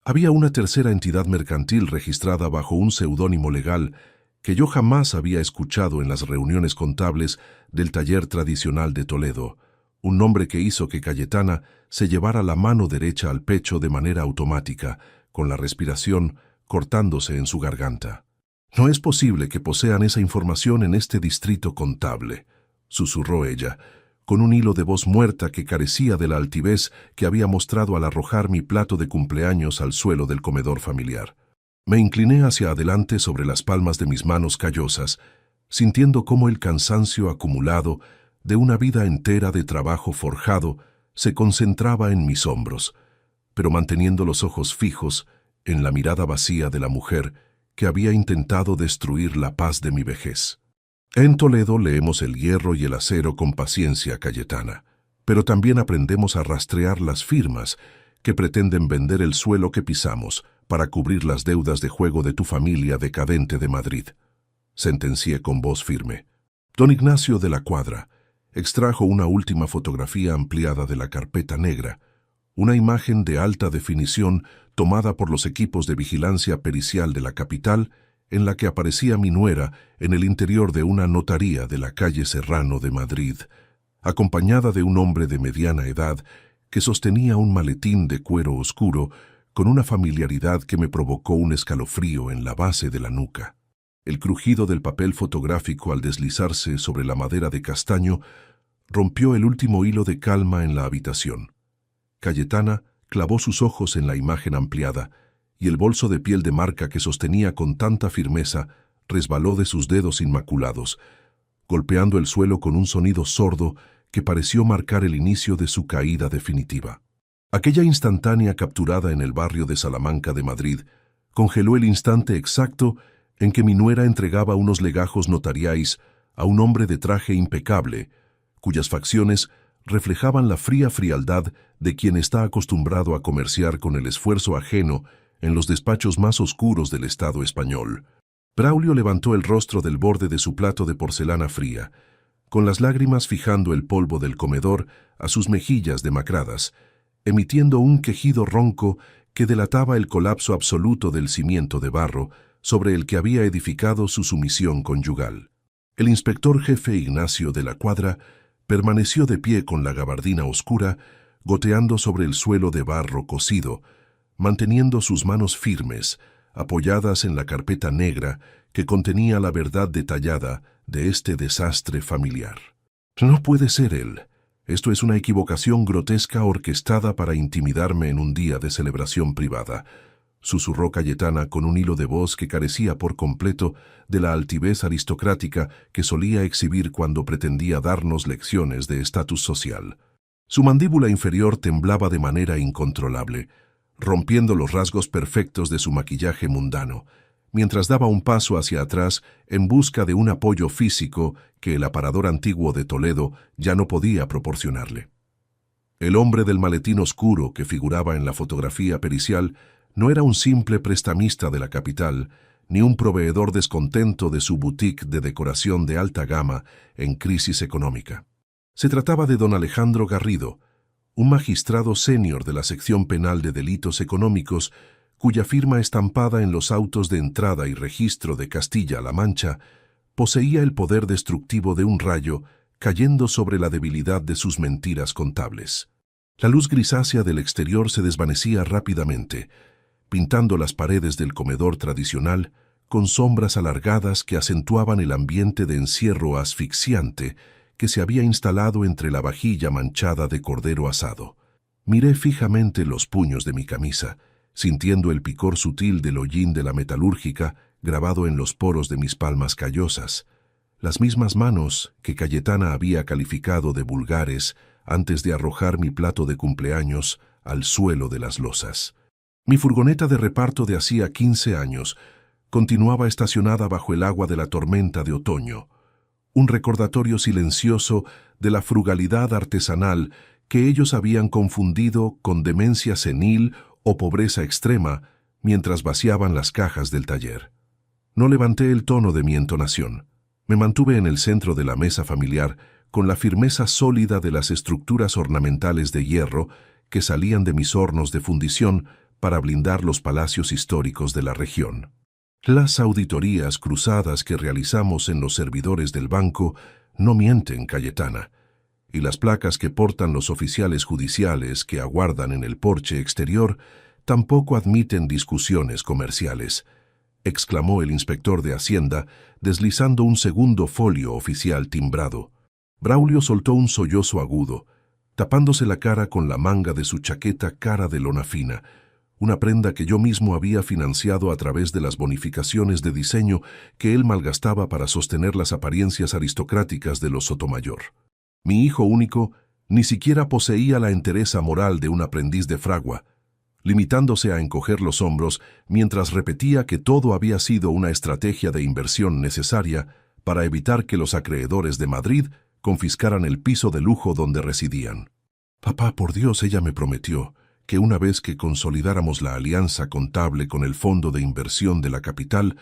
Había una tercera entidad mercantil registrada bajo un seudónimo legal que yo jamás había escuchado en las reuniones contables del taller tradicional de Toledo, un nombre que hizo que Cayetana se llevara la mano derecha al pecho de manera automática, con la respiración cortándose en su garganta. «No es posible que posean esa información en este distrito contable», susurró ella, con un hilo de voz muerta que carecía de la altivez que había mostrado al arrojar mi plato de cumpleaños al suelo del comedor familiar. Me incliné hacia adelante sobre las palmas de mis manos callosas, sintiendo cómo el cansancio acumulado de una vida entera de trabajo forjado se concentraba en mis hombros, pero manteniendo los ojos fijos en la mirada vacía de la mujer que había intentado destruir la paz de mi vejez. En Toledo leemos el hierro y el acero con paciencia, Cayetana, pero también aprendemos a rastrear las firmas que pretenden vender el suelo que pisamos para cubrir las deudas de juego de tu familia decadente de Madrid. Sentencié con voz firme. Don Ignacio de la Cuadra extrajo una última fotografía ampliada de la carpeta negra, una imagen de alta definición tomada por los equipos de vigilancia pericial de la capital, en la que aparecía mi nuera en el interior de una notaría de la calle Serrano de Madrid, acompañada de un hombre de mediana edad que sostenía un maletín de cuero oscuro con una familiaridad que me provocó un escalofrío en la base de la nuca. El crujido del papel fotográfico al deslizarse sobre la madera de castaño rompió el último hilo de calma en la habitación. Cayetana clavó sus ojos en la imagen ampliada, y el bolso de piel de marca que sostenía con tanta firmeza resbaló de sus dedos inmaculados, golpeando el suelo con un sonido sordo que pareció marcar el inicio de su caída definitiva. Aquella instantánea capturada en el barrio de Salamanca de Madrid congeló el instante exacto en que mi nuera entregaba unos legajos notariais a un hombre de traje impecable, cuyas facciones reflejaban la fría frialdad de quien está acostumbrado a comerciar con el esfuerzo ajeno en los despachos más oscuros del Estado español. Braulio levantó el rostro del borde de su plato de porcelana fría, con las lágrimas fijando el polvo del comedor a sus mejillas demacradas, emitiendo un quejido ronco que delataba el colapso absoluto del cimiento de barro sobre el que había edificado su sumisión conyugal. El inspector jefe Ignacio de la Cuadra permaneció de pie con la gabardina oscura, goteando sobre el suelo de barro cocido, manteniendo sus manos firmes, apoyadas en la carpeta negra que contenía la verdad detallada de este desastre familiar. No puede ser él. Esto es una equivocación grotesca orquestada para intimidarme en un día de celebración privada, susurró Cayetana con un hilo de voz que carecía por completo de la altivez aristocrática que solía exhibir cuando pretendía darnos lecciones de estatus social. Su mandíbula inferior temblaba de manera incontrolable, rompiendo los rasgos perfectos de su maquillaje mundano, mientras daba un paso hacia atrás en busca de un apoyo físico que el aparador antiguo de Toledo ya no podía proporcionarle. El hombre del maletín oscuro que figuraba en la fotografía pericial no era un simple prestamista de la capital, ni un proveedor descontento de su boutique de decoración de alta gama en crisis económica. Se trataba de don Alejandro Garrido, un magistrado senior de la sección penal de delitos económicos, cuya firma estampada en los autos de entrada y registro de Castilla-La Mancha poseía el poder destructivo de un rayo cayendo sobre la debilidad de sus mentiras contables. La luz grisácea del exterior se desvanecía rápidamente, pintando las paredes del comedor tradicional con sombras alargadas que acentuaban el ambiente de encierro asfixiante que se había instalado entre la vajilla manchada de cordero asado. Miré fijamente los puños de mi camisa, sintiendo el picor sutil del hollín de la metalúrgica grabado en los poros de mis palmas callosas, las mismas manos que Cayetana había calificado de vulgares antes de arrojar mi plato de cumpleaños al suelo de las losas. Mi furgoneta de reparto de hacía 15 años continuaba estacionada bajo el agua de la tormenta de otoño, un recordatorio silencioso de la frugalidad artesanal que ellos habían confundido con demencia senil o pobreza extrema mientras vaciaban las cajas del taller. No levanté el tono de mi entonación. Me mantuve en el centro de la mesa familiar con la firmeza sólida de las estructuras ornamentales de hierro que salían de mis hornos de fundición para blindar los palacios históricos de la región. Las auditorías cruzadas que realizamos en los servidores del banco no mienten, Cayetana, y las placas que portan los oficiales judiciales que aguardan en el porche exterior tampoco admiten discusiones comerciales, exclamó el inspector de Hacienda, deslizando un segundo folio oficial timbrado. Braulio soltó un sollozo agudo, tapándose la cara con la manga de su chaqueta cara de lona fina, una prenda que yo mismo había financiado a través de las bonificaciones de diseño que él malgastaba para sostener las apariencias aristocráticas de los Sotomayor. Mi hijo único ni siquiera poseía la entereza moral de un aprendiz de fragua, limitándose a encoger los hombros mientras repetía que todo había sido una estrategia de inversión necesaria para evitar que los acreedores de Madrid confiscaran el piso de lujo donde residían. Papá, por Dios, ella me prometió que una vez que consolidáramos la alianza contable con el Fondo de Inversión de la capital,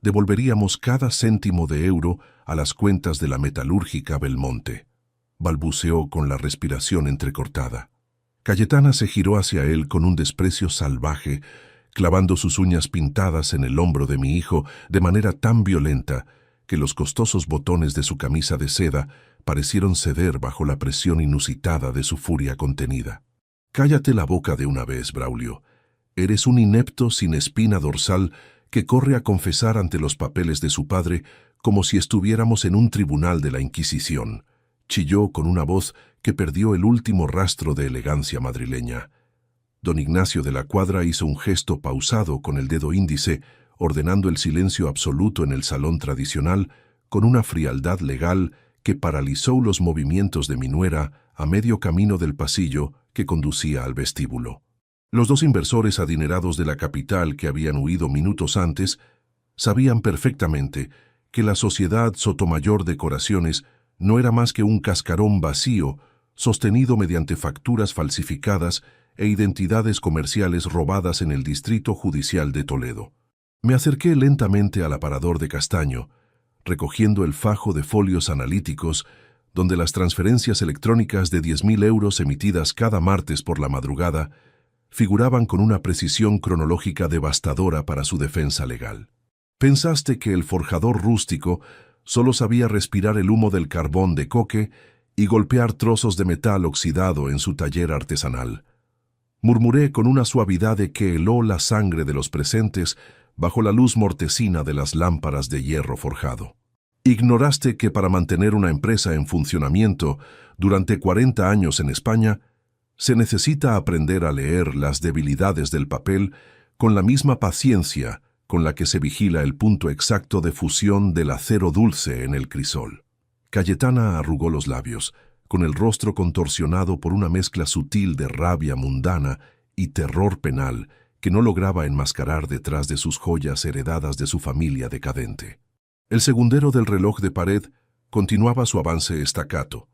devolveríamos cada céntimo de euro a las cuentas de la metalúrgica Belmonte, balbuceó con la respiración entrecortada. Cayetana se giró hacia él con un desprecio salvaje, clavando sus uñas pintadas en el hombro de mi hijo de manera tan violenta que los costosos botones de su camisa de seda parecieron ceder bajo la presión inusitada de su furia contenida. Cállate la boca de una vez, Braulio. Eres un inepto sin espina dorsal que corre a confesar ante los papeles de su padre como si estuviéramos en un tribunal de la Inquisición, chilló con una voz que perdió el último rastro de elegancia madrileña. Don Ignacio de la Cuadra hizo un gesto pausado con el dedo índice, ordenando el silencio absoluto en el salón tradicional, con una frialdad legal que paralizó los movimientos de mi nuera a medio camino del pasillo que conducía al vestíbulo. Los dos inversores adinerados de la capital que habían huido minutos antes sabían perfectamente que la sociedad Sotomayor Decoraciones no era más que un cascarón vacío sostenido mediante facturas falsificadas e identidades comerciales robadas en el Distrito Judicial de Toledo. Me acerqué lentamente al aparador de Castaño, recogiendo el fajo de folios analíticos donde las transferencias electrónicas de 10.000 euros emitidas cada martes por la madrugada figuraban con una precisión cronológica devastadora para su defensa legal. Pensaste que el forjador rústico solo sabía respirar el humo del carbón de coque y golpear trozos de metal oxidado en su taller artesanal. Murmuré con una suavidad de que heló la sangre de los presentes bajo la luz mortecina de las lámparas de hierro forjado. Ignoraste que para mantener una empresa en funcionamiento durante 40 años en España, se necesita aprender a leer las debilidades del papel con la misma paciencia con la que se vigila el punto exacto de fusión del acero dulce en el crisol. Cayetana arrugó los labios, con el rostro contorsionado por una mezcla sutil de rabia mundana y terror penal que no lograba enmascarar detrás de sus joyas heredadas de su familia decadente. El segundero del reloj de pared continuaba su avance estacato,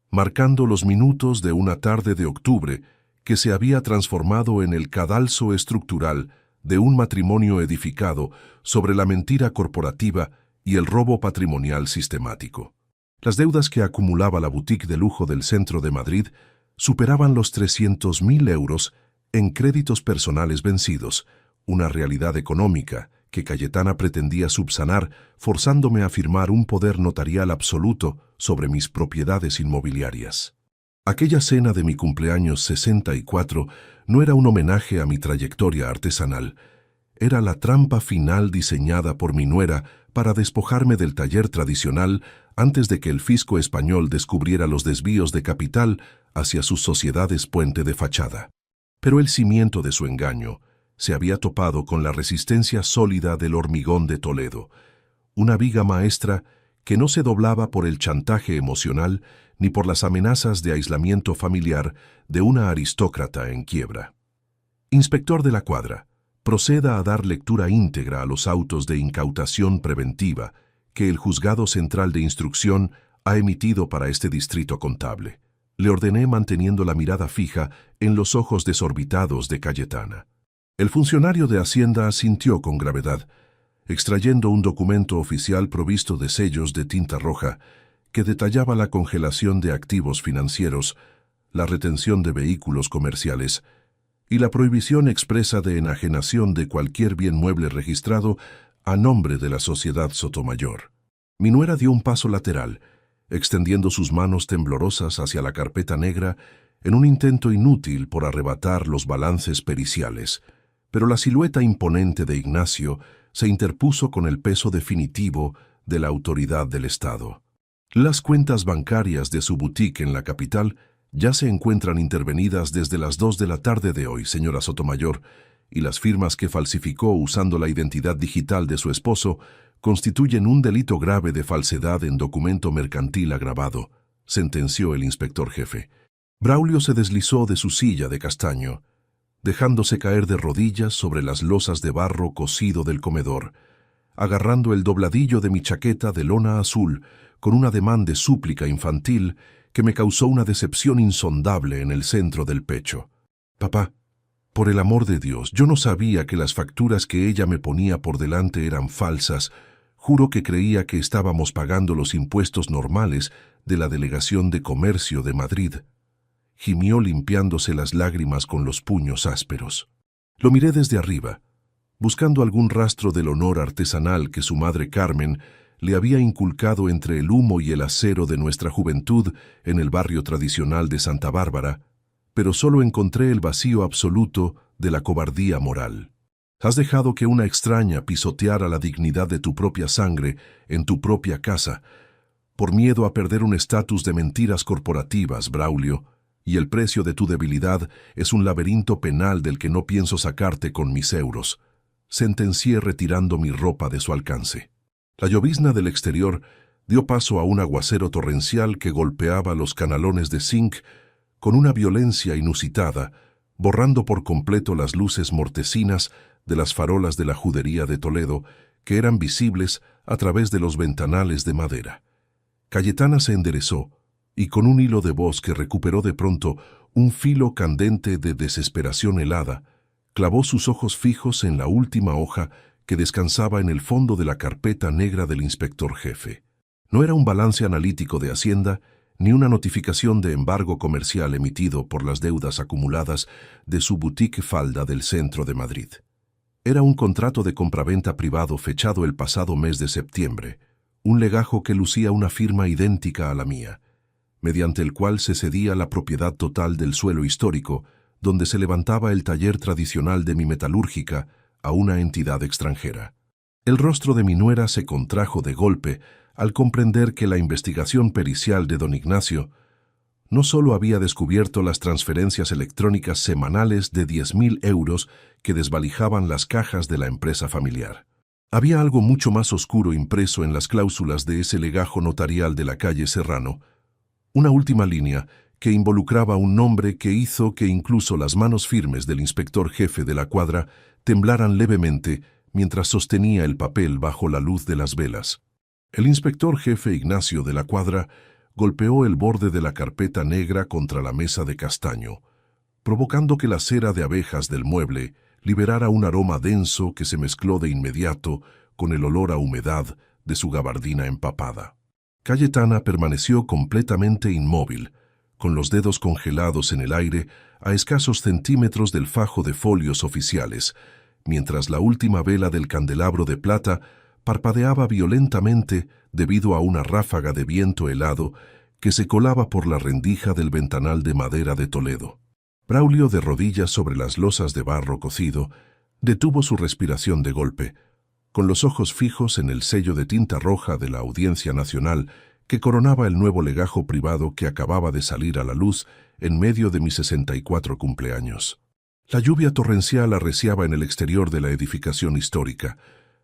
marcando los minutos de una tarde de octubre que se había transformado en el cadalso estructural de un matrimonio edificado sobre la mentira corporativa y el robo patrimonial sistemático. Las deudas que acumulaba la boutique de lujo del centro de Madrid superaban los 300.000 euros en créditos personales vencidos, una realidad económica que Cayetana pretendía subsanar forzándome a firmar un poder notarial absoluto sobre mis propiedades inmobiliarias. Aquella cena de mi cumpleaños 64 no era un homenaje a mi trayectoria artesanal, era la trampa final diseñada por mi nuera para despojarme del taller tradicional antes de que el fisco español descubriera los desvíos de capital hacia sus sociedades puente de fachada. Pero el cimiento de su engaño se había topado con la resistencia sólida del hormigón de Toledo, una viga maestra que no se doblaba por el chantaje emocional ni por las amenazas de aislamiento familiar de una aristócrata en quiebra. Inspector de la Cuadra, proceda a dar lectura íntegra a los autos de incautación preventiva que el Juzgado Central de Instrucción ha emitido para este distrito contable. Le ordené manteniendo la mirada fija en los ojos desorbitados de Cayetana. El funcionario de Hacienda asintió con gravedad, extrayendo un documento oficial provisto de sellos de tinta roja que detallaba la congelación de activos financieros, la retención de vehículos comerciales y la prohibición expresa de enajenación de cualquier bien mueble registrado a nombre de la sociedad Sotomayor. Mi nuera dio un paso lateral, extendiendo sus manos temblorosas hacia la carpeta negra en un intento inútil por arrebatar los balances periciales, pero la silueta imponente de Ignacio se interpuso con el peso definitivo de la autoridad del Estado. Las cuentas bancarias de su boutique en la capital ya se encuentran intervenidas desde las 2 de la tarde de hoy, señora Sotomayor, y las firmas que falsificó usando la identidad digital de su esposo constituyen un delito grave de falsedad en documento mercantil agravado, sentenció el inspector jefe. Braulio se deslizó de su silla de castaño, dejándose caer de rodillas sobre las losas de barro cocido del comedor, agarrando el dobladillo de mi chaqueta de lona azul con un ademán de súplica infantil que me causó una decepción insondable en el centro del pecho. Papá, por el amor de Dios, yo no sabía que las facturas que ella me ponía por delante eran falsas. Juro que creía que estábamos pagando los impuestos normales de la Delegación de Comercio de Madrid. Gimió limpiándose las lágrimas con los puños ásperos. Lo miré desde arriba, buscando algún rastro del honor artesanal que su madre Carmen le había inculcado entre el humo y el acero de nuestra juventud en el barrio tradicional de Santa Bárbara, pero solo encontré el vacío absoluto de la cobardía moral. Has dejado que una extraña pisoteara la dignidad de tu propia sangre en tu propia casa. por miedo a perder un estatus de mentiras corporativas, Braulio, y el precio de tu debilidad es un laberinto penal del que no pienso sacarte con mis euros. Sentencié retirando mi ropa de su alcance. La llovizna del exterior dio paso a un aguacero torrencial que golpeaba los canalones de zinc con una violencia inusitada, borrando por completo las luces mortecinas de las farolas de la judería de Toledo, que eran visibles a través de los ventanales de madera. Cayetana se enderezó, y con un hilo de voz que recuperó de pronto un filo candente de desesperación helada, clavó sus ojos fijos en la última hoja que descansaba en el fondo de la carpeta negra del inspector jefe. No era un balance analítico de Hacienda, ni una notificación de embargo comercial emitido por las deudas acumuladas de su boutique falda del centro de Madrid. Era un contrato de compraventa privado fechado el pasado mes de septiembre, un legajo que lucía una firma idéntica a la mía, mediante el cual se cedía la propiedad total del suelo histórico, donde se levantaba el taller tradicional de mi metalúrgica, a una entidad extranjera. El rostro de mi nuera se contrajo de golpe al comprender que la investigación pericial de don Ignacio no solo había descubierto las transferencias electrónicas semanales de 10.000 euros que desvalijaban las cajas de la empresa familiar. Había algo mucho más oscuro impreso en las cláusulas de ese legajo notarial de la calle Serrano, una última línea que involucraba un nombre que hizo que incluso las manos firmes del inspector jefe de la cuadra temblaran levemente mientras sostenía el papel bajo la luz de las velas. El inspector jefe Ignacio de la cuadra golpeó el borde de la carpeta negra contra la mesa de castaño, provocando que la cera de abejas del mueble liberara un aroma denso que se mezcló de inmediato con el olor a humedad de su gabardina empapada. Cayetana permaneció completamente inmóvil, con los dedos congelados en el aire a escasos centímetros del fajo de folios oficiales, mientras la última vela del candelabro de plata parpadeaba violentamente debido a una ráfaga de viento helado que se colaba por la rendija del ventanal de madera de Toledo. Braulio, de rodillas sobre las losas de barro cocido, detuvo su respiración de golpe, con los ojos fijos en el sello de tinta roja de la Audiencia Nacional que coronaba el nuevo legajo privado que acababa de salir a la luz en medio de mis 64 cumpleaños. La lluvia torrencial arreciaba en el exterior de la edificación histórica,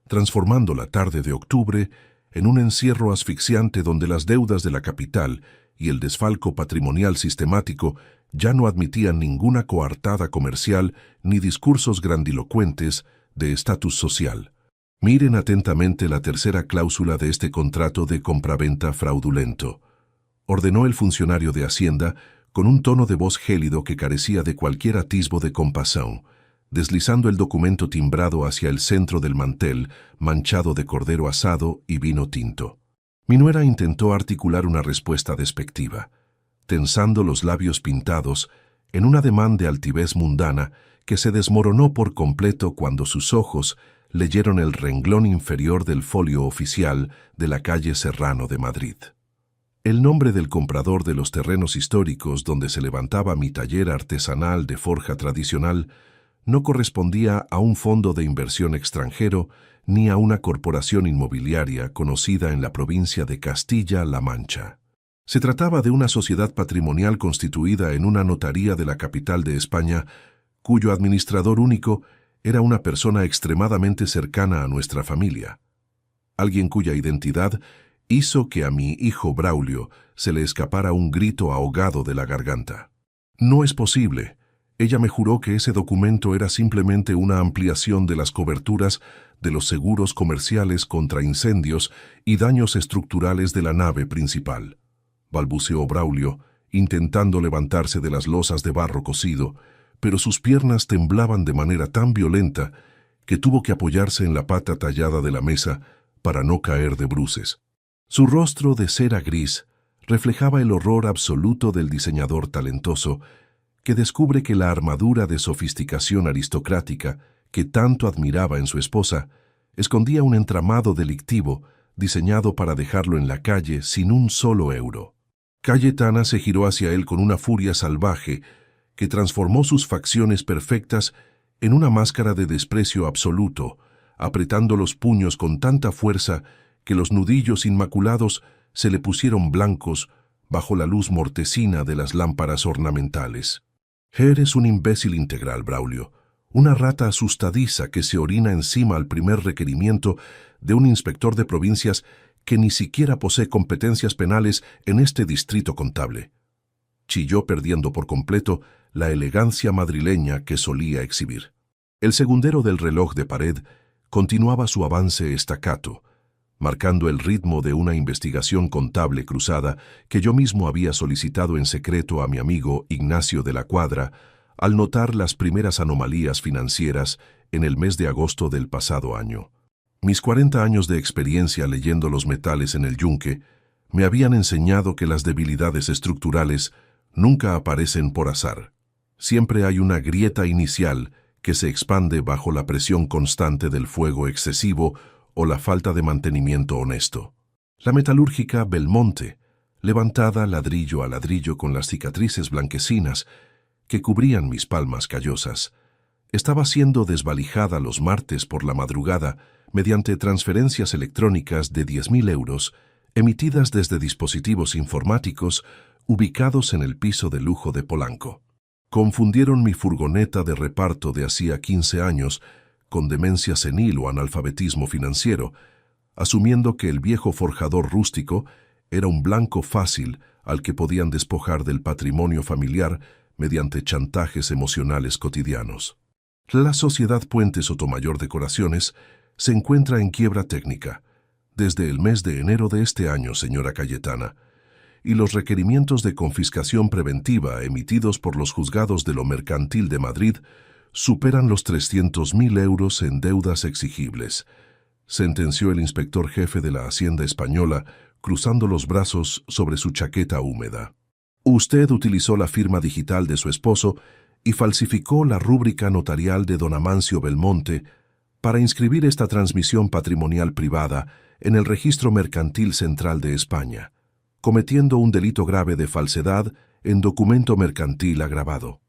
transformando la tarde de octubre en un encierro asfixiante donde las deudas de la capital y el desfalco patrimonial sistemático ya no admitían ninguna coartada comercial ni discursos grandilocuentes de estatus social. Miren atentamente la tercera cláusula de este contrato de compraventa fraudulento, ordenó el funcionario de Hacienda con un tono de voz gélido que carecía de cualquier atisbo de compasión, deslizando el documento timbrado hacia el centro del mantel, manchado de cordero asado y vino tinto. Mi nuera intentó articular una respuesta despectiva, tensando los labios pintados en un ademán de altivez mundana que se desmoronó por completo cuando sus ojos leyeron el renglón inferior del folio oficial de la calle Serrano de Madrid. El nombre del comprador de los terrenos históricos donde se levantaba mi taller artesanal de forja tradicional no correspondía a un fondo de inversión extranjero ni a una corporación inmobiliaria conocida en la provincia de Castilla-La Mancha. Se trataba de una sociedad patrimonial constituida en una notaría de la capital de España, cuyo administrador único era una persona extremadamente cercana a nuestra familia, alguien cuya identidad hizo que a mi hijo Braulio se le escapara un grito ahogado de la garganta. «No es posible». Ella me juró que ese documento era simplemente una ampliación de las coberturas de los seguros comerciales contra incendios y daños estructurales de la nave principal. Balbuceó Braulio, intentando levantarse de las losas de barro cocido, pero sus piernas temblaban de manera tan violenta que tuvo que apoyarse en la pata tallada de la mesa para no caer de bruces. Su rostro de cera gris reflejaba el horror absoluto del diseñador talentoso que descubre que la armadura de sofisticación aristocrática que tanto admiraba en su esposa escondía un entramado delictivo diseñado para dejarlo en la calle sin un solo euro. Cayetana se giró hacia él con una furia salvaje que transformó sus facciones perfectas en una máscara de desprecio absoluto, apretando los puños con tanta fuerza que los nudillos inmaculados se le pusieron blancos bajo la luz mortecina de las lámparas ornamentales. Eres un imbécil integral, Braulio, una rata asustadiza que se orina encima al primer requerimiento de un inspector de provincias que ni siquiera posee competencias penales en este distrito contable. Chilló perdiendo por completo la elegancia madrileña que solía exhibir. El segundero del reloj de pared continuaba su avance estacato, marcando el ritmo de una investigación contable cruzada que yo mismo había solicitado en secreto a mi amigo Ignacio de la Cuadra al notar las primeras anomalías financieras en el mes de agosto del pasado año. Mis 40 años de experiencia leyendo los metales en el yunque me habían enseñado que las debilidades estructurales nunca aparecen por azar. Siempre hay una grieta inicial que se expande bajo la presión constante del fuego excesivo o la falta de mantenimiento honesto. La metalúrgica Belmonte, levantada ladrillo a ladrillo con las cicatrices blanquecinas que cubrían mis palmas callosas, estaba siendo desvalijada los martes por la madrugada mediante transferencias electrónicas de 10.000 euros emitidas desde dispositivos informáticos ubicados en el piso de lujo de Polanco. Confundieron mi furgoneta de reparto de hacía 15 años con demencia senil o analfabetismo financiero, asumiendo que el viejo forjador rústico era un blanco fácil al que podían despojar del patrimonio familiar mediante chantajes emocionales cotidianos. La sociedad Puente Sotomayor Decoraciones se encuentra en quiebra técnica desde el mes de enero de este año, señora Cayetana, y los requerimientos de confiscación preventiva emitidos por los juzgados de lo mercantil de Madrid superan los 300.000 euros en deudas exigibles, sentenció el inspector jefe de la Hacienda Española, cruzando los brazos sobre su chaqueta húmeda. Usted utilizó la firma digital de su esposo y falsificó la rúbrica notarial de don Amancio Belmonte para inscribir esta transmisión patrimonial privada en el Registro Mercantil Central de España, cometiendo un delito grave de falsedad en documento mercantil agravado.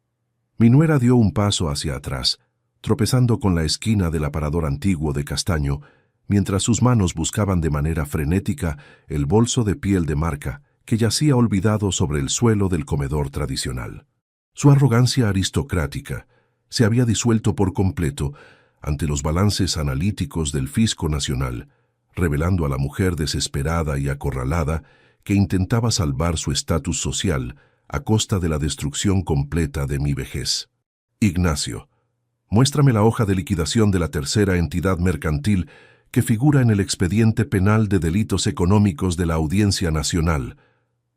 Mi nuera dio un paso hacia atrás, tropezando con la esquina del aparador antiguo de castaño, mientras sus manos buscaban de manera frenética el bolso de piel de marca que yacía olvidado sobre el suelo del comedor tradicional. Su arrogancia aristocrática se había disuelto por completo ante los balances analíticos del Fisco Nacional, revelando a la mujer desesperada y acorralada que intentaba salvar su estatus social a costa de la destrucción completa de mi vejez. Ignacio, muéstrame la hoja de liquidación de la tercera entidad mercantil que figura en el expediente penal de delitos económicos de la Audiencia Nacional,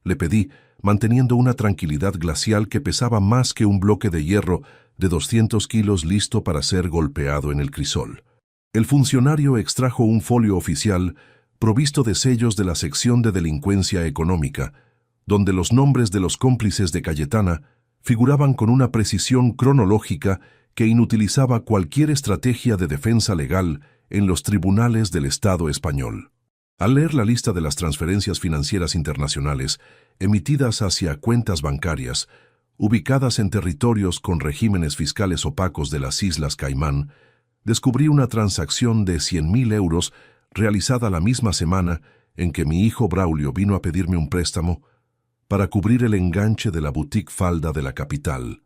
le pedí, manteniendo una tranquilidad glacial que pesaba más que un bloque de hierro de 200 kilos listo para ser golpeado en el crisol. El funcionario extrajo un folio oficial provisto de sellos de la sección de delincuencia económica, donde los nombres de los cómplices de Cayetana figuraban con una precisión cronológica que inutilizaba cualquier estrategia de defensa legal en los tribunales del Estado español. Al leer la lista de las transferencias financieras internacionales emitidas hacia cuentas bancarias, ubicadas en territorios con regímenes fiscales opacos de las Islas Caimán, descubrí una transacción de 100.000 euros realizada la misma semana en que mi hijo Braulio vino a pedirme un préstamo para cubrir el enganche de la boutique falda de la capital.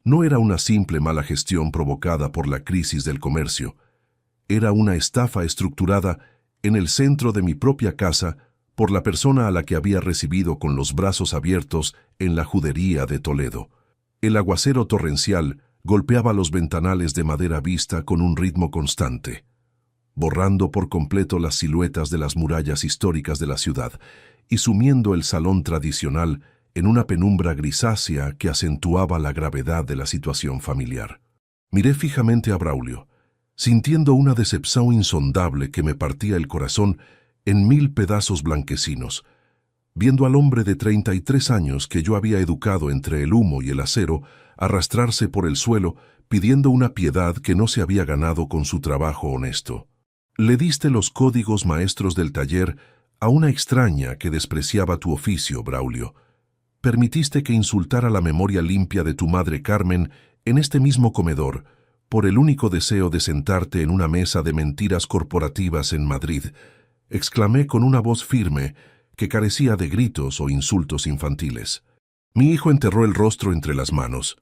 No era una simple mala gestión provocada por la crisis del comercio, era una estafa estructurada en el centro de mi propia casa por la persona a la que había recibido con los brazos abiertos en la judería de Toledo. El aguacero torrencial golpeaba los ventanales de madera vista con un ritmo constante, borrando por completo las siluetas de las murallas históricas de la ciudad y sumiendo el salón tradicional en una penumbra grisácea que acentuaba la gravedad de la situación familiar. Miré fijamente a Braulio, sintiendo una decepción insondable que me partía el corazón en 1000 pedazos blanquecinos, viendo al hombre de 33 años que yo había educado entre el humo y el acero arrastrarse por el suelo pidiendo una piedad que no se había ganado con su trabajo honesto. Le diste los códigos maestros del taller a una extraña que despreciaba tu oficio, Braulio. Permitiste que insultara la memoria limpia de tu madre Carmen en este mismo comedor, por el único deseo de sentarte en una mesa de mentiras corporativas en Madrid. Exclamé con una voz firme que carecía de gritos o insultos infantiles. Mi hijo enterró el rostro entre las manos,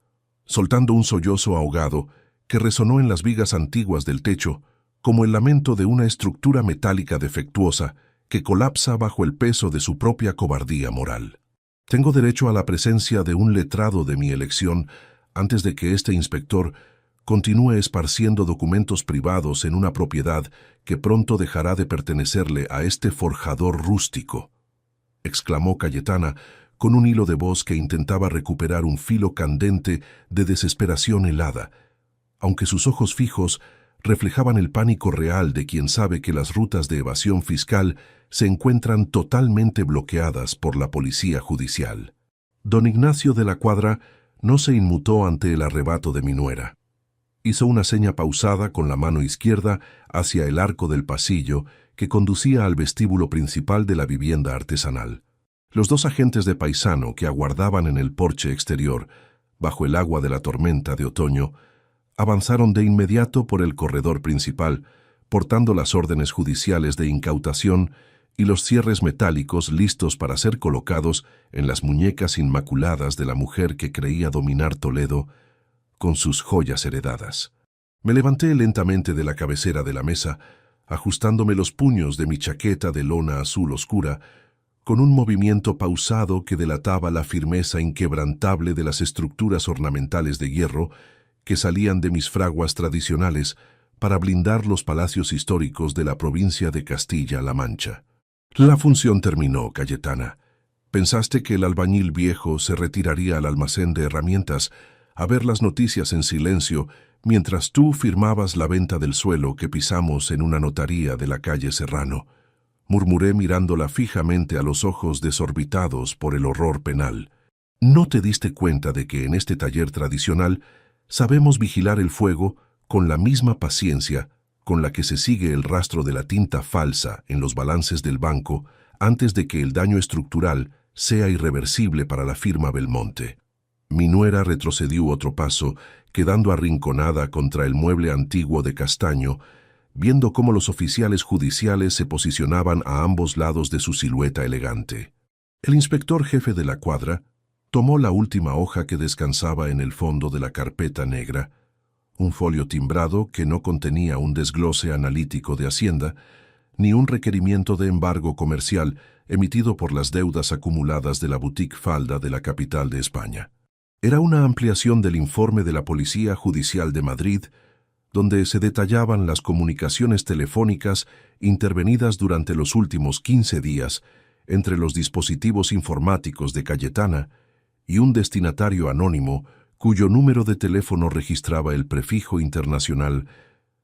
soltando un sollozo ahogado que resonó en las vigas antiguas del techo como el lamento de una estructura metálica defectuosa que colapsa bajo el peso de su propia cobardía moral. Tengo derecho a la presencia de un letrado de mi elección antes de que este inspector continúe esparciendo documentos privados en una propiedad que pronto dejará de pertenecerle a este forjador rústico, exclamó Cayetana con un hilo de voz que intentaba recuperar un filo candente de desesperación helada, aunque sus ojos fijos reflejaban el pánico real de quien sabe que las rutas de evasión fiscal se encuentran totalmente bloqueadas por la policía judicial. Don Ignacio de la Cuadra no se inmutó ante el arrebato de mi nuera. Hizo una seña pausada con la mano izquierda hacia el arco del pasillo que conducía al vestíbulo principal de la vivienda artesanal. Los dos agentes de paisano que aguardaban en el porche exterior, bajo el agua de la tormenta de otoño, avanzaron de inmediato por el corredor principal, portando las órdenes judiciales de incautación y los cierres metálicos listos para ser colocados en las muñecas inmaculadas de la mujer que creía dominar Toledo con sus joyas heredadas. Me levanté lentamente de la cabecera de la mesa, ajustándome los puños de mi chaqueta de lona azul oscura, con un movimiento pausado que delataba la firmeza inquebrantable de las estructuras ornamentales de hierro que salían de mis fraguas tradicionales para blindar los palacios históricos de la provincia de Castilla-La Mancha. La función terminó, Cayetana. Pensaste que el albañil viejo se retiraría al almacén de herramientas a ver las noticias en silencio mientras tú firmabas la venta del suelo que pisamos en una notaría de la calle Serrano, murmuré mirándola fijamente a los ojos desorbitados por el horror penal. ¿No te diste cuenta de que en este taller tradicional sabemos vigilar el fuego con la misma paciencia con la que se sigue el rastro de la tinta falsa en los balances del banco antes de que el daño estructural sea irreversible para la firma Belmonte? Mi nuera retrocedió otro paso, quedando arrinconada contra el mueble antiguo de castaño, viendo cómo los oficiales judiciales se posicionaban a ambos lados de su silueta elegante. El inspector jefe de la cuadra tomó la última hoja que descansaba en el fondo de la carpeta negra, un folio timbrado que no contenía un desglose analítico de Hacienda, ni un requerimiento de embargo comercial emitido por las deudas acumuladas de la boutique Falda de la capital de España. Era una ampliación del informe de la Policía Judicial de Madrid, donde se detallaban las comunicaciones telefónicas intervenidas durante los últimos 15 días entre los dispositivos informáticos de Cayetana y un destinatario anónimo cuyo número de teléfono registraba el prefijo internacional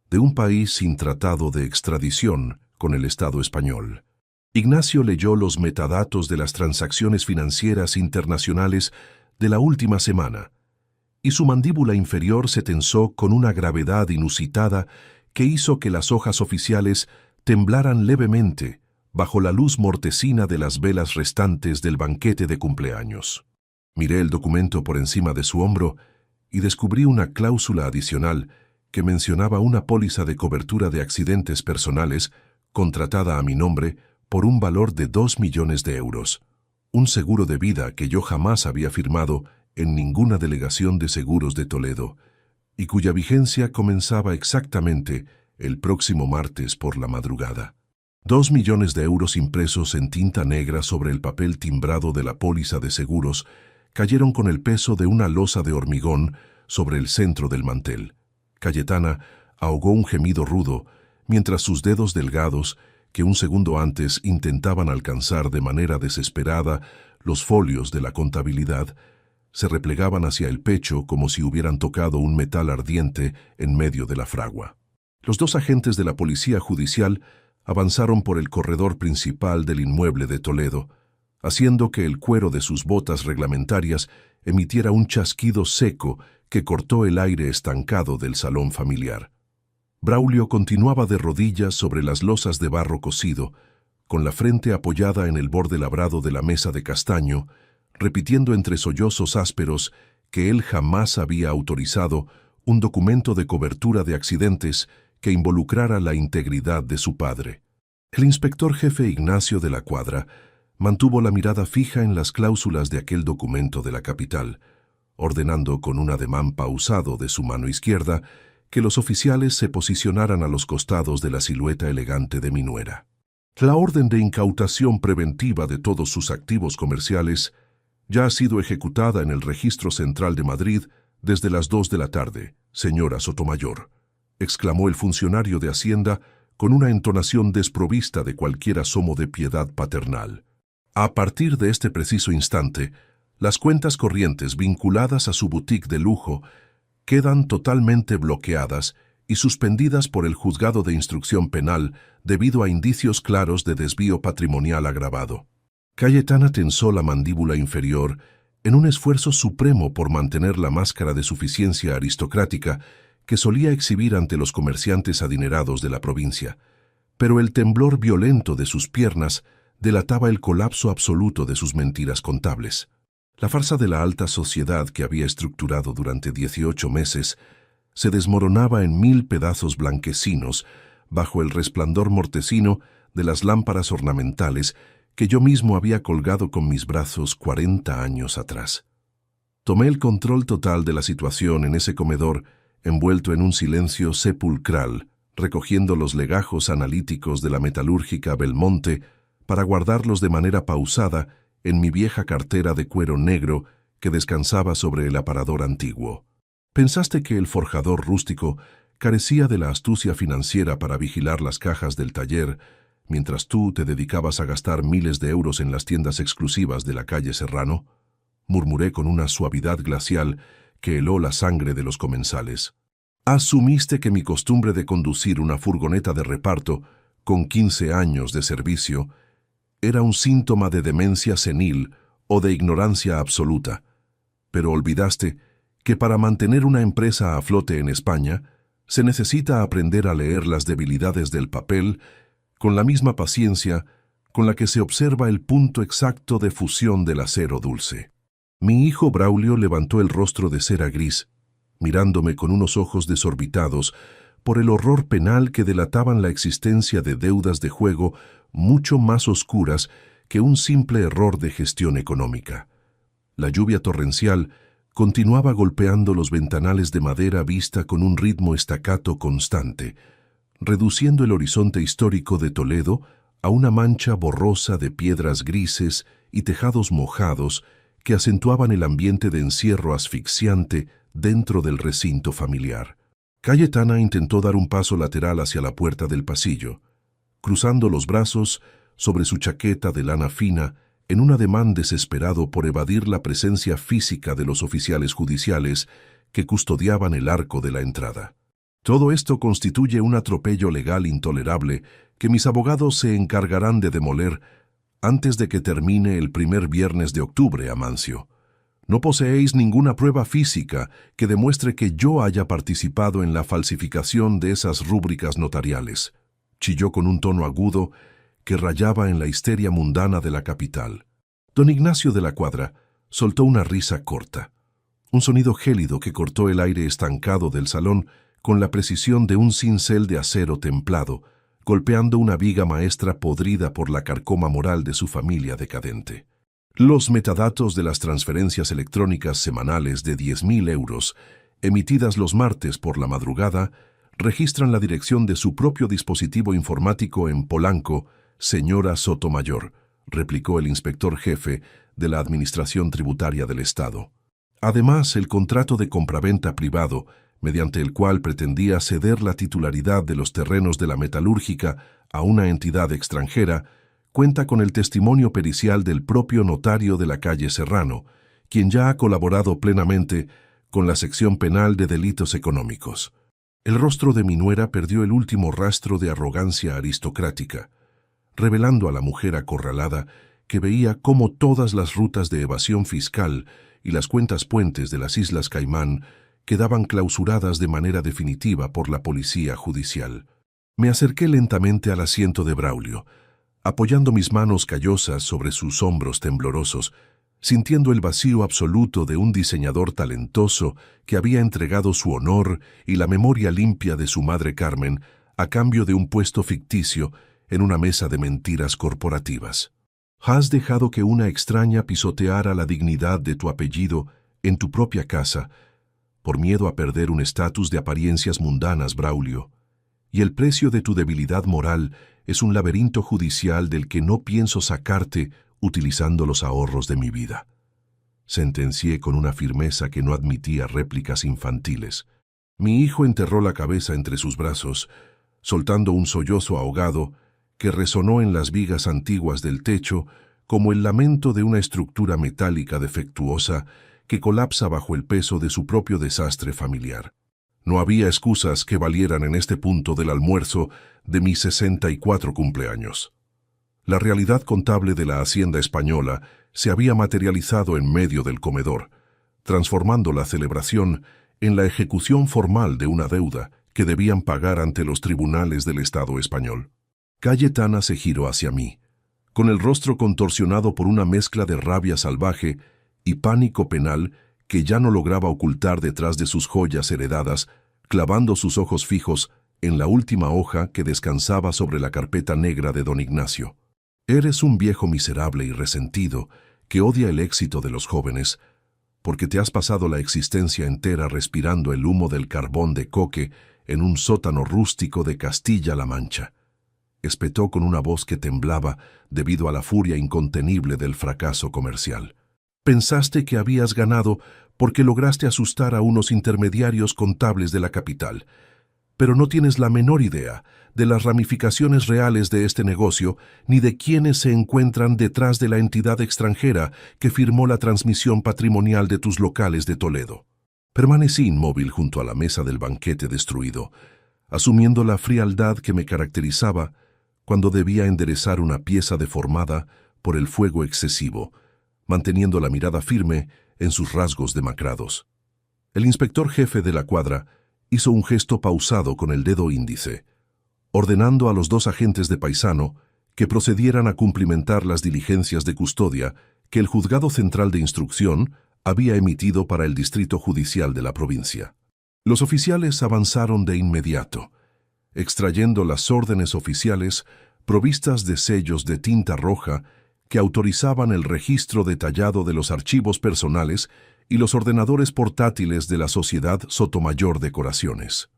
de un país sin tratado de extradición con el Estado español. Ignacio leyó los metadatos de las transacciones financieras internacionales de la última semana, y su mandíbula inferior se tensó con una gravedad inusitada que hizo que las hojas oficiales temblaran levemente bajo la luz mortecina de las velas restantes del banquete de cumpleaños. Miré el documento por encima de su hombro y descubrí una cláusula adicional que mencionaba una póliza de cobertura de accidentes personales contratada a mi nombre por un valor de 2 millones de euros, un seguro de vida que yo jamás había firmado en ninguna delegación de seguros de Toledo, y cuya vigencia comenzaba exactamente el próximo martes por la madrugada. 2 millones de euros impresos en tinta negra sobre el papel timbrado de la póliza de seguros cayeron con el peso de una losa de hormigón sobre el centro del mantel. Cayetana ahogó un gemido rudo, mientras sus dedos delgados, que un segundo antes intentaban alcanzar de manera desesperada los folios de la contabilidad, se replegaban hacia el pecho como si hubieran tocado un metal ardiente en medio de la fragua. Los dos agentes de la policía judicial avanzaron por el corredor principal del inmueble de Toledo, haciendo que el cuero de sus botas reglamentarias emitiera un chasquido seco que cortó el aire estancado del salón familiar. Braulio continuaba de rodillas sobre las losas de barro cocido, con la frente apoyada en el borde labrado de la mesa de castaño, repitiendo entre sollozos ásperos que él jamás había autorizado un documento de cobertura de accidentes que involucrara la integridad de su padre. El inspector jefe Ignacio de la Cuadra mantuvo la mirada fija en las cláusulas de aquel documento de la capital, ordenando con un ademán pausado de su mano izquierda que los oficiales se posicionaran a los costados de la silueta elegante de mi nuera. La orden de incautación preventiva de todos sus activos comerciales ya ha sido ejecutada en el Registro Central de Madrid desde las 2 de la tarde, señora Sotomayor, exclamó el funcionario de Hacienda con una entonación desprovista de cualquier asomo de piedad paternal. A partir de este preciso instante, las cuentas corrientes vinculadas a su boutique de lujo quedan totalmente bloqueadas y suspendidas por el Juzgado de Instrucción Penal debido a indicios claros de desvío patrimonial agravado. Cayetana tensó la mandíbula inferior en un esfuerzo supremo por mantener la máscara de suficiencia aristocrática que solía exhibir ante los comerciantes adinerados de la provincia, pero el temblor violento de sus piernas delataba el colapso absoluto de sus mentiras contables. La farsa de la alta sociedad que había estructurado durante 18 meses se desmoronaba en 1000 pedazos blanquecinos bajo el resplandor mortecino de las lámparas ornamentales que yo mismo había colgado con mis brazos 40 años atrás. Tomé el control total de la situación en ese comedor envuelto en un silencio sepulcral, recogiendo los legajos analíticos de la metalúrgica Belmonte para guardarlos de manera pausada en mi vieja cartera de cuero negro que descansaba sobre el aparador antiguo. ¿Pensaste que el forjador rústico carecía de la astucia financiera para vigilar las cajas del taller, mientras tú te dedicabas a gastar miles de euros en las tiendas exclusivas de la calle Serrano? Murmuré con una suavidad glacial que heló la sangre de los comensales. Asumiste que mi costumbre de conducir una furgoneta de reparto con 15 años de servicio era un síntoma de demencia senil o de ignorancia absoluta, pero olvidaste que para mantener una empresa a flote en España se necesita aprender a leer las debilidades del papel con la misma paciencia con la que se observa el punto exacto de fusión del acero dulce. Mi hijo Braulio levantó el rostro de cera gris, mirándome con unos ojos desorbitados por el horror penal que delataban la existencia de deudas de juego mucho más oscuras que un simple error de gestión económica. La lluvia torrencial continuaba golpeando los ventanales de madera vista con un ritmo estacato constante, reduciendo el horizonte histórico de Toledo a una mancha borrosa de piedras grises y tejados mojados que acentuaban el ambiente de encierro asfixiante dentro del recinto familiar. Cayetana intentó dar un paso lateral hacia la puerta del pasillo, cruzando los brazos sobre su chaqueta de lana fina en un ademán desesperado por evadir la presencia física de los oficiales judiciales que custodiaban el arco de la entrada. Todo esto constituye un atropello legal intolerable que mis abogados se encargarán de demoler antes de que termine el primer viernes de octubre, Amancio. No poseéis ninguna prueba física que demuestre que yo haya participado en la falsificación de esas rúbricas notariales, chilló con un tono agudo que rayaba en la histeria mundana de la capital. Don Ignacio de la Cuadra soltó una risa corta, un sonido gélido que cortó el aire estancado del salón con la precisión de un cincel de acero templado, golpeando una viga maestra podrida por la carcoma moral de su familia decadente. Los metadatos de las transferencias electrónicas semanales de 10.000 euros, emitidas los martes por la madrugada, registran la dirección de su propio dispositivo informático en Polanco, señora Sotomayor, replicó el inspector jefe de la Administración Tributaria del Estado. Además, el contrato de compraventa privado, mediante el cual pretendía ceder la titularidad de los terrenos de la metalúrgica a una entidad extranjera, cuenta con el testimonio pericial del propio notario de la calle Serrano, quien ya ha colaborado plenamente con la sección penal de delitos económicos. El rostro de mi nuera perdió el último rastro de arrogancia aristocrática, revelando a la mujer acorralada que veía cómo todas las rutas de evasión fiscal y las cuentas puentes de las Islas Caimán quedaban clausuradas de manera definitiva por la policía judicial. Me acerqué lentamente al asiento de Braulio, apoyando mis manos callosas sobre sus hombros temblorosos, sintiendo el vacío absoluto de un diseñador talentoso que había entregado su honor y la memoria limpia de su madre Carmen a cambio de un puesto ficticio en una mesa de mentiras corporativas. Has dejado que una extraña pisoteara la dignidad de tu apellido en tu propia casa, por miedo a perder un estatus de apariencias mundanas, Braulio. Y el precio de tu debilidad moral es un laberinto judicial del que no pienso sacarte utilizando los ahorros de mi vida. Sentencié con una firmeza que no admitía réplicas infantiles. Mi hijo enterró la cabeza entre sus brazos, soltando un sollozo ahogado que resonó en las vigas antiguas del techo como el lamento de una estructura metálica defectuosa que colapsa bajo el peso de su propio desastre familiar. No había excusas que valieran en este punto del almuerzo de mis 64 cumpleaños. La realidad contable de la hacienda española se había materializado en medio del comedor, transformando la celebración en la ejecución formal de una deuda que debían pagar ante los tribunales del Estado español. Cayetana se giró hacia mí, con el rostro contorsionado por una mezcla de rabia salvaje y pánico penal que ya no lograba ocultar detrás de sus joyas heredadas, clavando sus ojos fijos en la última hoja que descansaba sobre la carpeta negra de don Ignacio. Eres un viejo miserable y resentido que odia el éxito de los jóvenes, porque te has pasado la existencia entera respirando el humo del carbón de coque en un sótano rústico de Castilla-La Mancha. Espetó con una voz que temblaba debido a la furia incontenible del fracaso comercial. Pensaste que habías ganado porque lograste asustar a unos intermediarios contables de la capital, pero no tienes la menor idea de las ramificaciones reales de este negocio ni de quiénes se encuentran detrás de la entidad extranjera que firmó la transmisión patrimonial de tus locales de Toledo. Permanecí inmóvil junto a la mesa del banquete destruido, asumiendo la frialdad que me caracterizaba cuando debía enderezar una pieza deformada por el fuego excesivo, manteniendo la mirada firme en sus rasgos demacrados. El inspector jefe de la cuadra hizo un gesto pausado con el dedo índice, ordenando a los dos agentes de paisano que procedieran a cumplimentar las diligencias de custodia que el Juzgado Central de Instrucción había emitido para el Distrito Judicial de la provincia. Los oficiales avanzaron de inmediato, extrayendo las órdenes oficiales provistas de sellos de tinta roja que autorizaban el registro detallado de los archivos personales y los ordenadores portátiles de la Sociedad Sotomayor Decoraciones.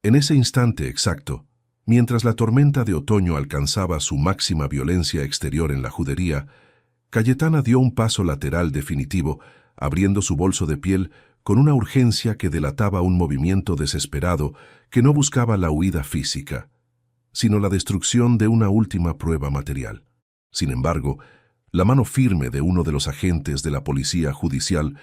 En ese instante exacto, mientras la tormenta de otoño alcanzaba su máxima violencia exterior en la judería, Cayetana dio un paso lateral definitivo, abriendo su bolso de piel con una urgencia que delataba un movimiento desesperado que no buscaba la huida física, sino la destrucción de una última prueba material. Sin embargo, la mano firme de uno de los agentes de la policía judicial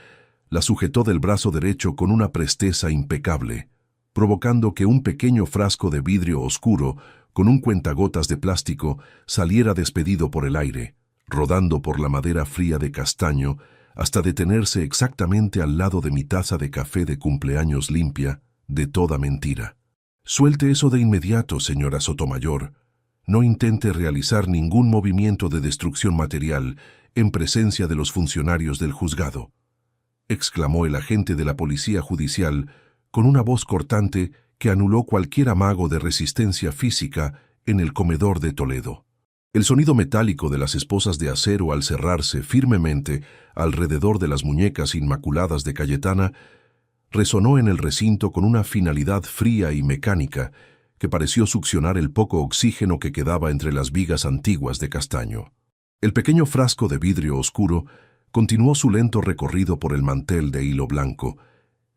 la sujetó del brazo derecho con una presteza impecable, provocando que un pequeño frasco de vidrio oscuro con un cuentagotas de plástico saliera despedido por el aire, rodando por la madera fría de castaño hasta detenerse exactamente al lado de mi taza de café de cumpleaños limpia de toda mentira. Suelte eso de inmediato, señora Sotomayor. No intente realizar ningún movimiento de destrucción material en presencia de los funcionarios del juzgado, exclamó el agente de la policía judicial con una voz cortante que anuló cualquier amago de resistencia física en el comedor de Toledo. El sonido metálico de las esposas de acero al cerrarse firmemente alrededor de las muñecas inmaculadas de Cayetana resonó en el recinto con una finalidad fría y mecánica que pareció succionar el poco oxígeno que quedaba entre las vigas antiguas de castaño. El pequeño frasco de vidrio oscuro continuó su lento recorrido por el mantel de hilo blanco,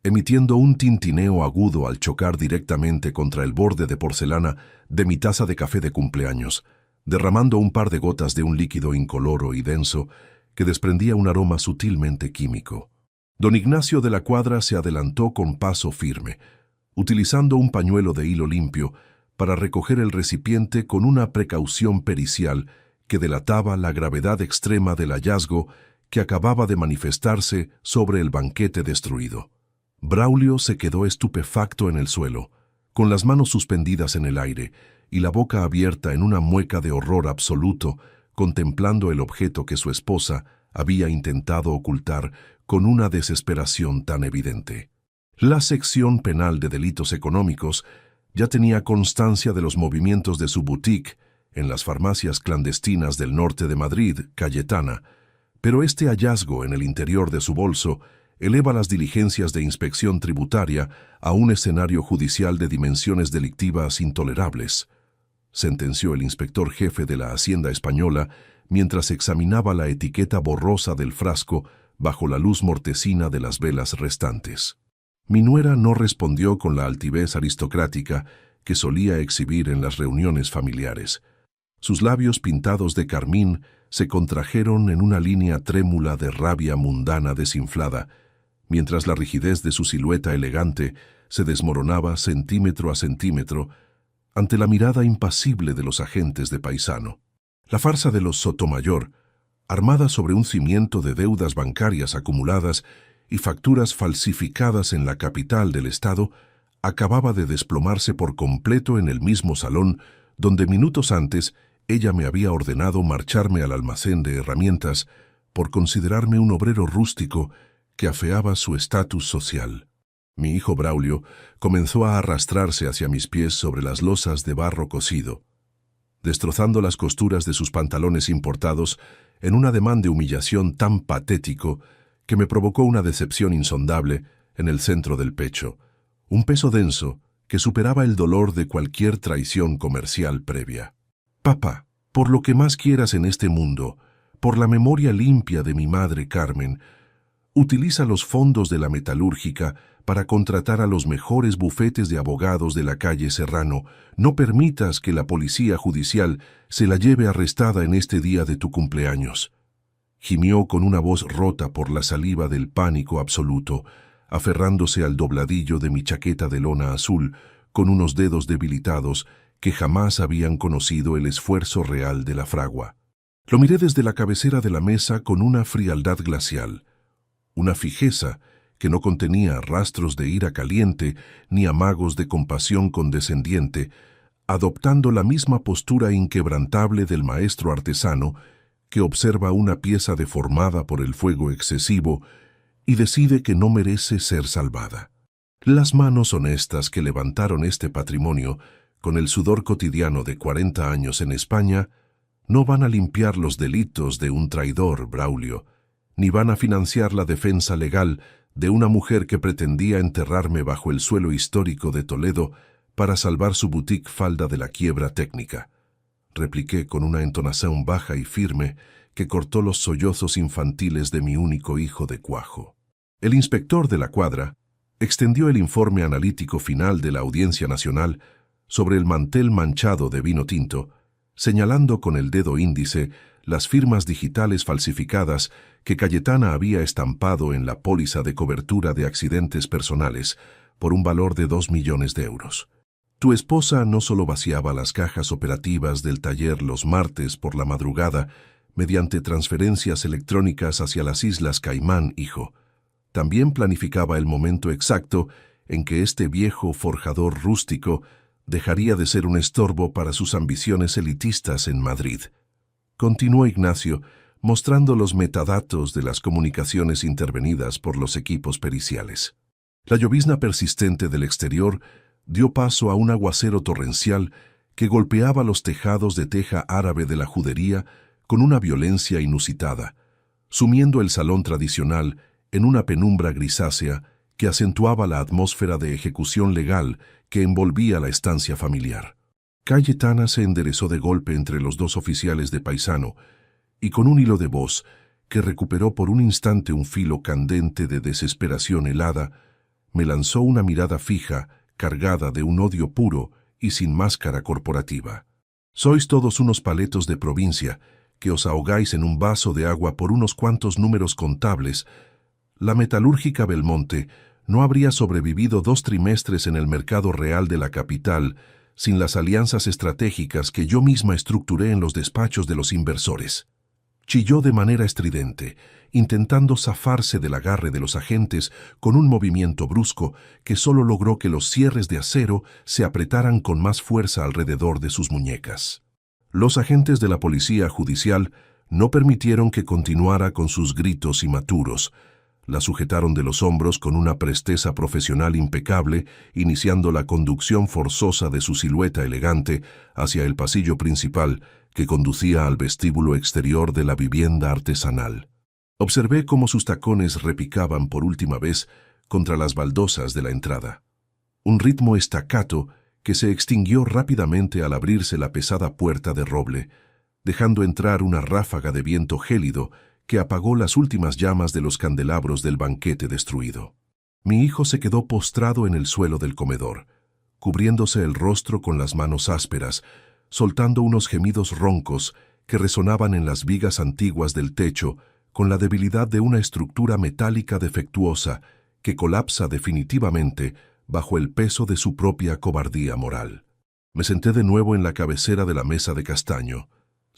emitiendo un tintineo agudo al chocar directamente contra el borde de porcelana de mi taza de café de cumpleaños, derramando un par de gotas de un líquido incoloro y denso que desprendía un aroma sutilmente químico. Don Ignacio de la Cuadra se adelantó con paso firme, utilizando un pañuelo de hilo limpio para recoger el recipiente con una precaución pericial que delataba la gravedad extrema del hallazgo que acababa de manifestarse sobre el banquete destruido. Braulio se quedó estupefacto en el suelo, con las manos suspendidas en el aire y la boca abierta en una mueca de horror absoluto, contemplando el objeto que su esposa había intentado ocultar con una desesperación tan evidente. La sección penal de delitos económicos ya tenía constancia de los movimientos de su boutique en las farmacias clandestinas del norte de Madrid, Cayetana, pero este hallazgo en el interior de su bolso eleva las diligencias de inspección tributaria a un escenario judicial de dimensiones delictivas intolerables, sentenció el inspector jefe de la Hacienda española mientras examinaba la etiqueta borrosa del frasco bajo la luz mortecina de las velas restantes. Mi nuera no respondió con la altivez aristocrática que solía exhibir en las reuniones familiares. Sus labios pintados de carmín se contrajeron en una línea trémula de rabia mundana desinflada, mientras la rigidez de su silueta elegante se desmoronaba centímetro a centímetro ante la mirada impasible de los agentes de Paisano. La farsa de los Sotomayor, armada sobre un cimiento de deudas bancarias acumuladas y facturas falsificadas en la capital del estado, acababa de desplomarse por completo en el mismo salón donde minutos antes ella me había ordenado marcharme al almacén de herramientas por considerarme un obrero rústico que afeaba su estatus social. Mi hijo Braulio comenzó a arrastrarse hacia mis pies sobre las losas de barro cocido, destrozando las costuras de sus pantalones importados en un ademán de humillación tan patético que me provocó una decepción insondable en el centro del pecho, un peso denso que superaba el dolor de cualquier traición comercial previa. Papá, por lo que más quieras en este mundo, por la memoria limpia de mi madre Carmen, utiliza los fondos de la metalúrgica para contratar a los mejores bufetes de abogados de la calle Serrano. No permitas que la policía judicial se la lleve arrestada en este día de tu cumpleaños. Gimió con una voz rota por la saliva del pánico absoluto, aferrándose al dobladillo de mi chaqueta de lona azul con unos dedos debilitados que jamás habían conocido el esfuerzo real de la fragua. Lo miré desde la cabecera de la mesa con una frialdad glacial, una fijeza que no contenía rastros de ira caliente ni amagos de compasión condescendiente, adoptando la misma postura inquebrantable del maestro artesano que observa una pieza deformada por el fuego excesivo y decide que no merece ser salvada. Las manos honestas que levantaron este patrimonio con el sudor cotidiano de 40 años en España no van a limpiar los delitos de un traidor, Braulio, ni van a financiar la defensa legal de una mujer que pretendía enterrarme bajo el suelo histórico de Toledo para salvar su boutique falda de la quiebra técnica, repliqué con una entonación baja y firme que cortó los sollozos infantiles de mi único hijo de cuajo. El inspector de la cuadra extendió el informe analítico final de la Audiencia Nacional sobre el mantel manchado de vino tinto, señalando con el dedo índice las firmas digitales falsificadas que Cayetana había estampado en la póliza de cobertura de accidentes personales por un valor de 2 millones de euros. Tu esposa no solo vaciaba las cajas operativas del taller los martes por la madrugada mediante transferencias electrónicas hacia las Islas Caimán, hijo. También planificaba el momento exacto en que este viejo forjador rústico dejaría de ser un estorbo para sus ambiciones elitistas en Madrid. Continuó Ignacio, mostrando los metadatos de las comunicaciones intervenidas por los equipos periciales. La llovizna persistente del exterior dio paso a un aguacero torrencial que golpeaba los tejados de teja árabe de la judería con una violencia inusitada, sumiendo el salón tradicional en una penumbra grisácea que acentuaba la atmósfera de ejecución legal que envolvía la estancia familiar. Cayetana se enderezó de golpe entre los dos oficiales de Paisano y con un hilo de voz que recuperó por un instante un filo candente de desesperación helada, me lanzó una mirada fija, cargada de un odio puro y sin máscara corporativa. Sois todos unos paletos de provincia que os ahogáis en un vaso de agua por unos cuantos números contables. La metalúrgica Belmonte no habría sobrevivido 2 trimestres en el mercado real de la capital sin las alianzas estratégicas que yo misma estructuré en los despachos de los inversores. Chilló de manera estridente, intentando zafarse del agarre de los agentes con un movimiento brusco que solo logró que los cierres de acero se apretaran con más fuerza alrededor de sus muñecas. Los agentes de la policía judicial no permitieron que continuara con sus gritos inmaturos. La sujetaron de los hombros con una presteza profesional impecable, iniciando la conducción forzosa de su silueta elegante hacia el pasillo principal que conducía al vestíbulo exterior de la vivienda artesanal. Observé cómo sus tacones repicaban por última vez contra las baldosas de la entrada. Un ritmo staccato que se extinguió rápidamente al abrirse la pesada puerta de roble, dejando entrar una ráfaga de viento gélido que apagó las últimas llamas de los candelabros del banquete destruido. Mi hijo se quedó postrado en el suelo del comedor, cubriéndose el rostro con las manos ásperas, soltando unos gemidos roncos que resonaban en las vigas antiguas del techo con la debilidad de una estructura metálica defectuosa que colapsa definitivamente bajo el peso de su propia cobardía moral. Me senté de nuevo en la cabecera de la mesa de castaño,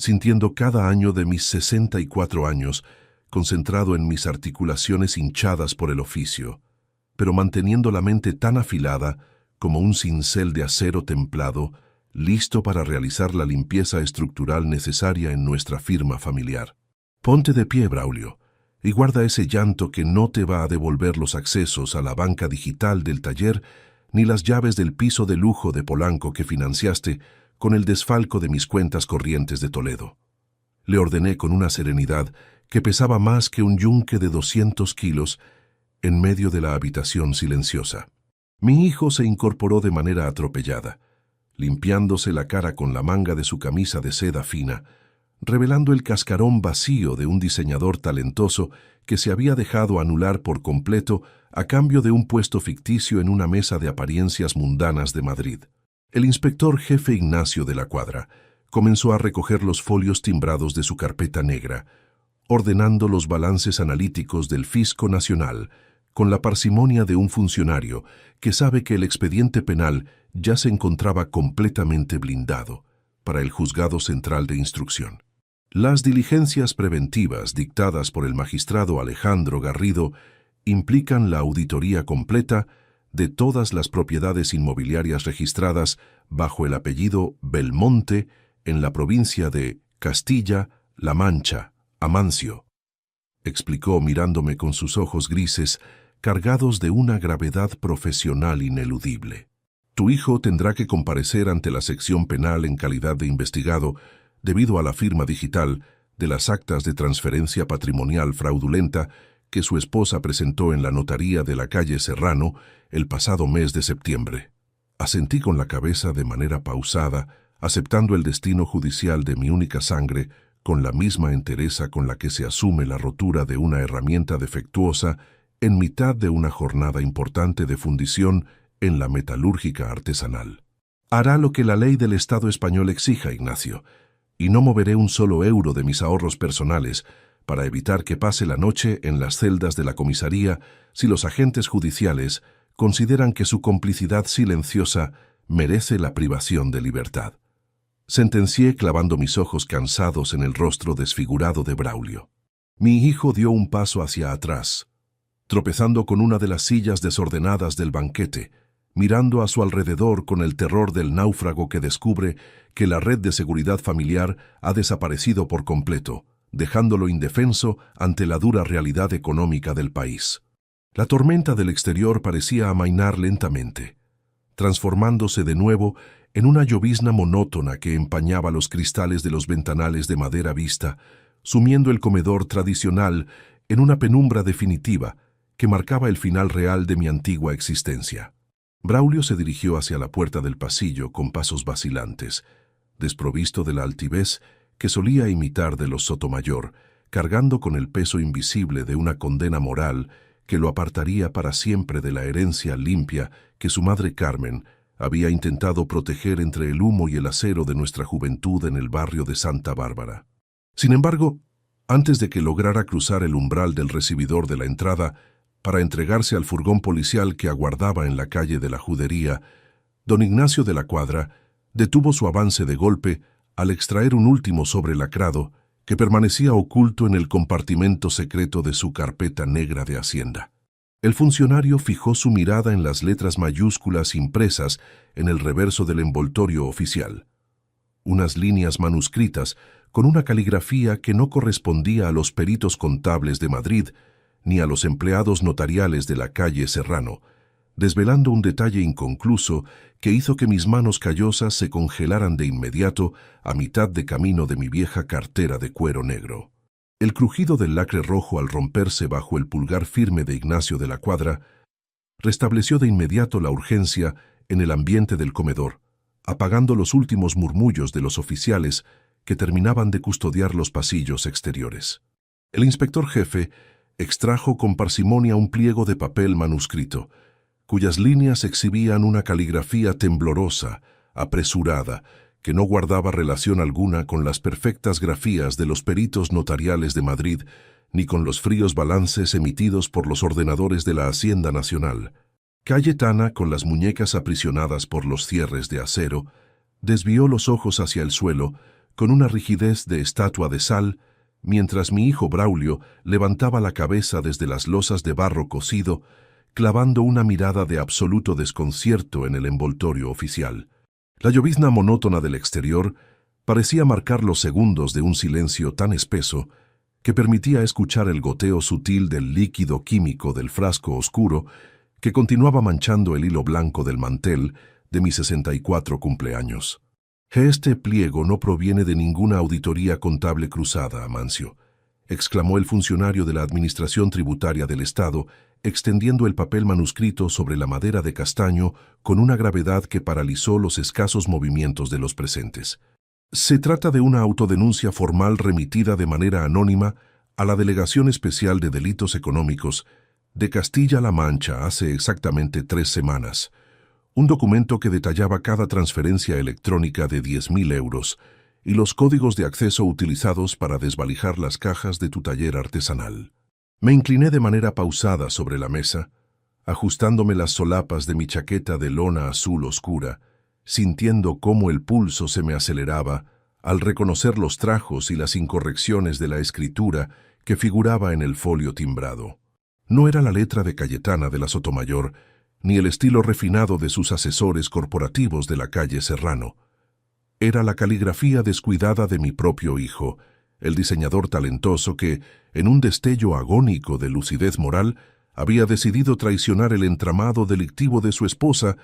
sintiendo cada año de mis 64 años concentrado en mis articulaciones hinchadas por el oficio, pero manteniendo la mente tan afilada como un cincel de acero templado, listo para realizar la limpieza estructural necesaria en nuestra firma familiar. Ponte de pie, Braulio, y guarda ese llanto que no te va a devolver los accesos a la banca digital del taller ni las llaves del piso de lujo de Polanco que financiaste con el desfalco de mis cuentas corrientes de Toledo. Le ordené con una serenidad que pesaba más que un yunque de 200 kilos en medio de la habitación silenciosa. Mi hijo se incorporó de manera atropellada, limpiándose la cara con la manga de su camisa de seda fina, revelando el cascarón vacío de un diseñador talentoso que se había dejado anular por completo a cambio de un puesto ficticio en una mesa de apariencias mundanas de Madrid. El inspector jefe Ignacio de la Cuadra comenzó a recoger los folios timbrados de su carpeta negra, ordenando los balances analíticos del Fisco Nacional con la parsimonia de un funcionario que sabe que el expediente penal ya se encontraba completamente blindado para el Juzgado Central de Instrucción. Las diligencias preventivas dictadas por el magistrado Alejandro Garrido implican la auditoría completa de todas las propiedades inmobiliarias registradas bajo el apellido Belmonte en la provincia de Castilla-La Mancha, Amancio, explicó mirándome con sus ojos grises cargados de una gravedad profesional ineludible. Tu hijo tendrá que comparecer ante la sección penal en calidad de investigado debido a la firma digital de las actas de transferencia patrimonial fraudulenta que su esposa presentó en la notaría de la calle Serrano el pasado mes de septiembre. Asentí con la cabeza de manera pausada, aceptando el destino judicial de mi única sangre con la misma entereza con la que se asume la rotura de una herramienta defectuosa en mitad de una jornada importante de fundición en la metalúrgica artesanal. Hará lo que la ley del Estado español exija, Ignacio, y no moveré un solo euro de mis ahorros personales para evitar que pase la noche en las celdas de la comisaría si los agentes judiciales consideran que su complicidad silenciosa merece la privación de libertad. Sentencié clavando mis ojos cansados en el rostro desfigurado de Braulio. Mi hijo dio un paso hacia atrás, tropezando con una de las sillas desordenadas del banquete, mirando a su alrededor con el terror del náufrago que descubre que la red de seguridad familiar ha desaparecido por completo, dejándolo indefenso ante la dura realidad económica del país. La tormenta del exterior parecía amainar lentamente, transformándose de nuevo en una llovizna monótona que empañaba los cristales de los ventanales de madera vista, sumiendo el comedor tradicional en una penumbra definitiva que marcaba el final real de mi antigua existencia. Braulio se dirigió hacia la puerta del pasillo con pasos vacilantes, desprovisto de la altivez que solía imitar de los Sotomayor, cargando con el peso invisible de una condena moral que lo apartaría para siempre de la herencia limpia que su madre Carmen había intentado proteger entre el humo y el acero de nuestra juventud en el barrio de Santa Bárbara. Sin embargo, antes de que lograra cruzar el umbral del recibidor de la entrada para entregarse al furgón policial que aguardaba en la calle de la Judería, don Ignacio de la Cuadra detuvo su avance de golpe al extraer un último sobre lacrado que permanecía oculto en el compartimento secreto de su carpeta negra de Hacienda. El funcionario fijó su mirada en las letras mayúsculas impresas en el reverso del envoltorio oficial. Unas líneas manuscritas con una caligrafía que no correspondía a los peritos contables de Madrid ni a los empleados notariales de la calle Serrano, desvelando un detalle inconcluso que hizo que mis manos callosas se congelaran de inmediato a mitad de camino de mi vieja cartera de cuero negro. El crujido del lacre rojo al romperse bajo el pulgar firme de Ignacio de la Cuadra restableció de inmediato la urgencia en el ambiente del comedor, apagando los últimos murmullos de los oficiales que terminaban de custodiar los pasillos exteriores. El inspector jefe extrajo con parsimonia un pliego de papel manuscrito, cuyas líneas exhibían una caligrafía temblorosa, apresurada, que no guardaba relación alguna con las perfectas grafías de los peritos notariales de Madrid, ni con los fríos balances emitidos por los ordenadores de la Hacienda Nacional. Cayetana, con las muñecas aprisionadas por los cierres de acero, desvió los ojos hacia el suelo con una rigidez de estatua de sal, mientras mi hijo Braulio levantaba la cabeza desde las losas de barro cocido, clavando una mirada de absoluto desconcierto en el envoltorio oficial. La llovizna monótona del exterior parecía marcar los segundos de un silencio tan espeso que permitía escuchar el goteo sutil del líquido químico del frasco oscuro que continuaba manchando el hilo blanco del mantel de mi 64 cumpleaños. «Este pliego no proviene de ninguna auditoría contable cruzada, Amancio», exclamó el funcionario de la Administración Tributaria del Estado, extendiendo el papel manuscrito sobre la madera de castaño con una gravedad que paralizó los escasos movimientos de los presentes. Se trata de una autodenuncia formal remitida de manera anónima a la Delegación Especial de Delitos Económicos de Castilla-La Mancha hace exactamente 3 semanas. Un documento que detallaba cada transferencia electrónica de 10.000 euros y los códigos de acceso utilizados para desvalijar las cajas de tu taller artesanal. Me incliné de manera pausada sobre la mesa, ajustándome las solapas de mi chaqueta de lona azul oscura, sintiendo cómo el pulso se me aceleraba al reconocer los trajos y las incorrecciones de la escritura que figuraba en el folio timbrado. No era la letra de Cayetana de la Sotomayor, ni el estilo refinado de sus asesores corporativos de la calle Serrano. Era la caligrafía descuidada de mi propio hijo, el diseñador talentoso que, en un destello agónico de lucidez moral, había decidido traicionar el entramado delictivo de su esposa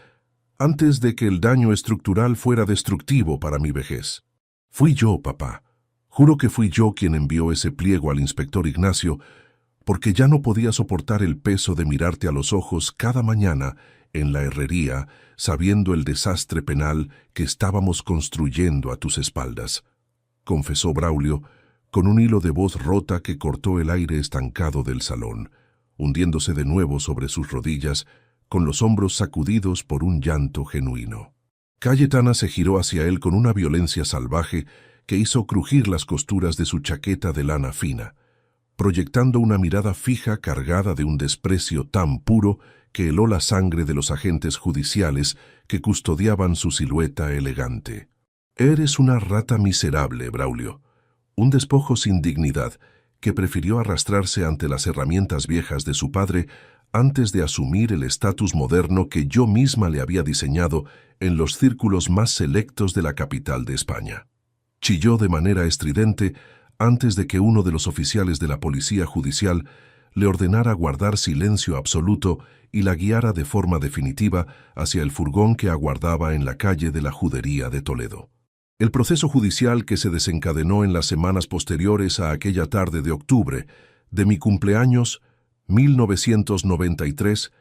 antes de que el daño estructural fuera destructivo para mi vejez. Fui yo, papá. Juro que fui yo quien envió ese pliego al inspector Ignacio, porque ya no podía soportar el peso de mirarte a los ojos cada mañana en la herrería, sabiendo el desastre penal que estábamos construyendo a tus espaldas, confesó Braulio, con un hilo de voz rota que cortó el aire estancado del salón, hundiéndose de nuevo sobre sus rodillas, con los hombros sacudidos por un llanto genuino. Cayetana se giró hacia él con una violencia salvaje que hizo crujir las costuras de su chaqueta de lana fina, proyectando una mirada fija cargada de un desprecio tan puro que heló la sangre de los agentes judiciales que custodiaban su silueta elegante. «Eres una rata miserable, Braulio, un despojo sin dignidad que prefirió arrastrarse ante las herramientas viejas de su padre antes de asumir el estatus moderno que yo misma le había diseñado en los círculos más selectos de la capital de España». Chilló de manera estridente antes de que uno de los oficiales de la policía judicial le ordenara guardar silencio absoluto y la guiara de forma definitiva hacia el furgón que aguardaba en la calle de la Judería de Toledo. El proceso judicial que se desencadenó en las semanas posteriores a aquella tarde de octubre de mi cumpleaños 1993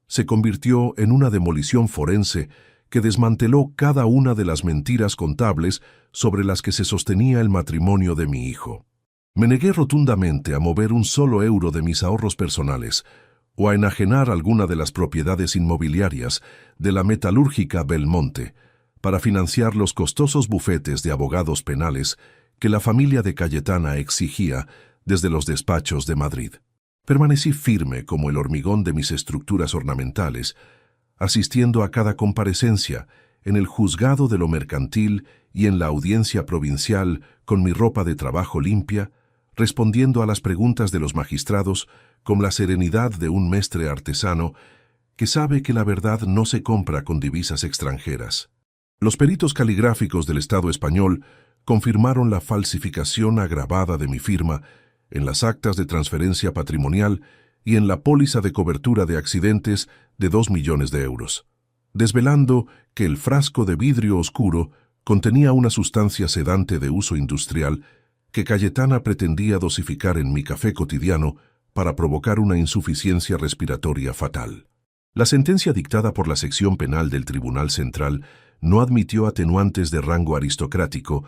se convirtió en una demolición forense que desmanteló cada una de las mentiras contables sobre las que se sostenía el matrimonio de mi hijo. Me negué rotundamente a mover un solo euro de mis ahorros personales o a enajenar alguna de las propiedades inmobiliarias de la metalúrgica Belmonte para financiar los costosos bufetes de abogados penales que la familia de Cayetana exigía desde los despachos de Madrid. Permanecí firme como el hormigón de mis estructuras ornamentales, asistiendo a cada comparecencia en el juzgado de lo mercantil y en la audiencia provincial con mi ropa de trabajo limpia, respondiendo a las preguntas de los magistrados con la serenidad de un mestre artesano que sabe que la verdad no se compra con divisas extranjeras. Los peritos caligráficos del Estado español confirmaron la falsificación agravada de mi firma en las actas de transferencia patrimonial y en la póliza de cobertura de accidentes de 2 millones de euros, desvelando que el frasco de vidrio oscuro contenía una sustancia sedante de uso industrial que Cayetana pretendía dosificar en mi café cotidiano para provocar una insuficiencia respiratoria fatal. La sentencia dictada por la sección penal del Tribunal Central no admitió atenuantes de rango aristocrático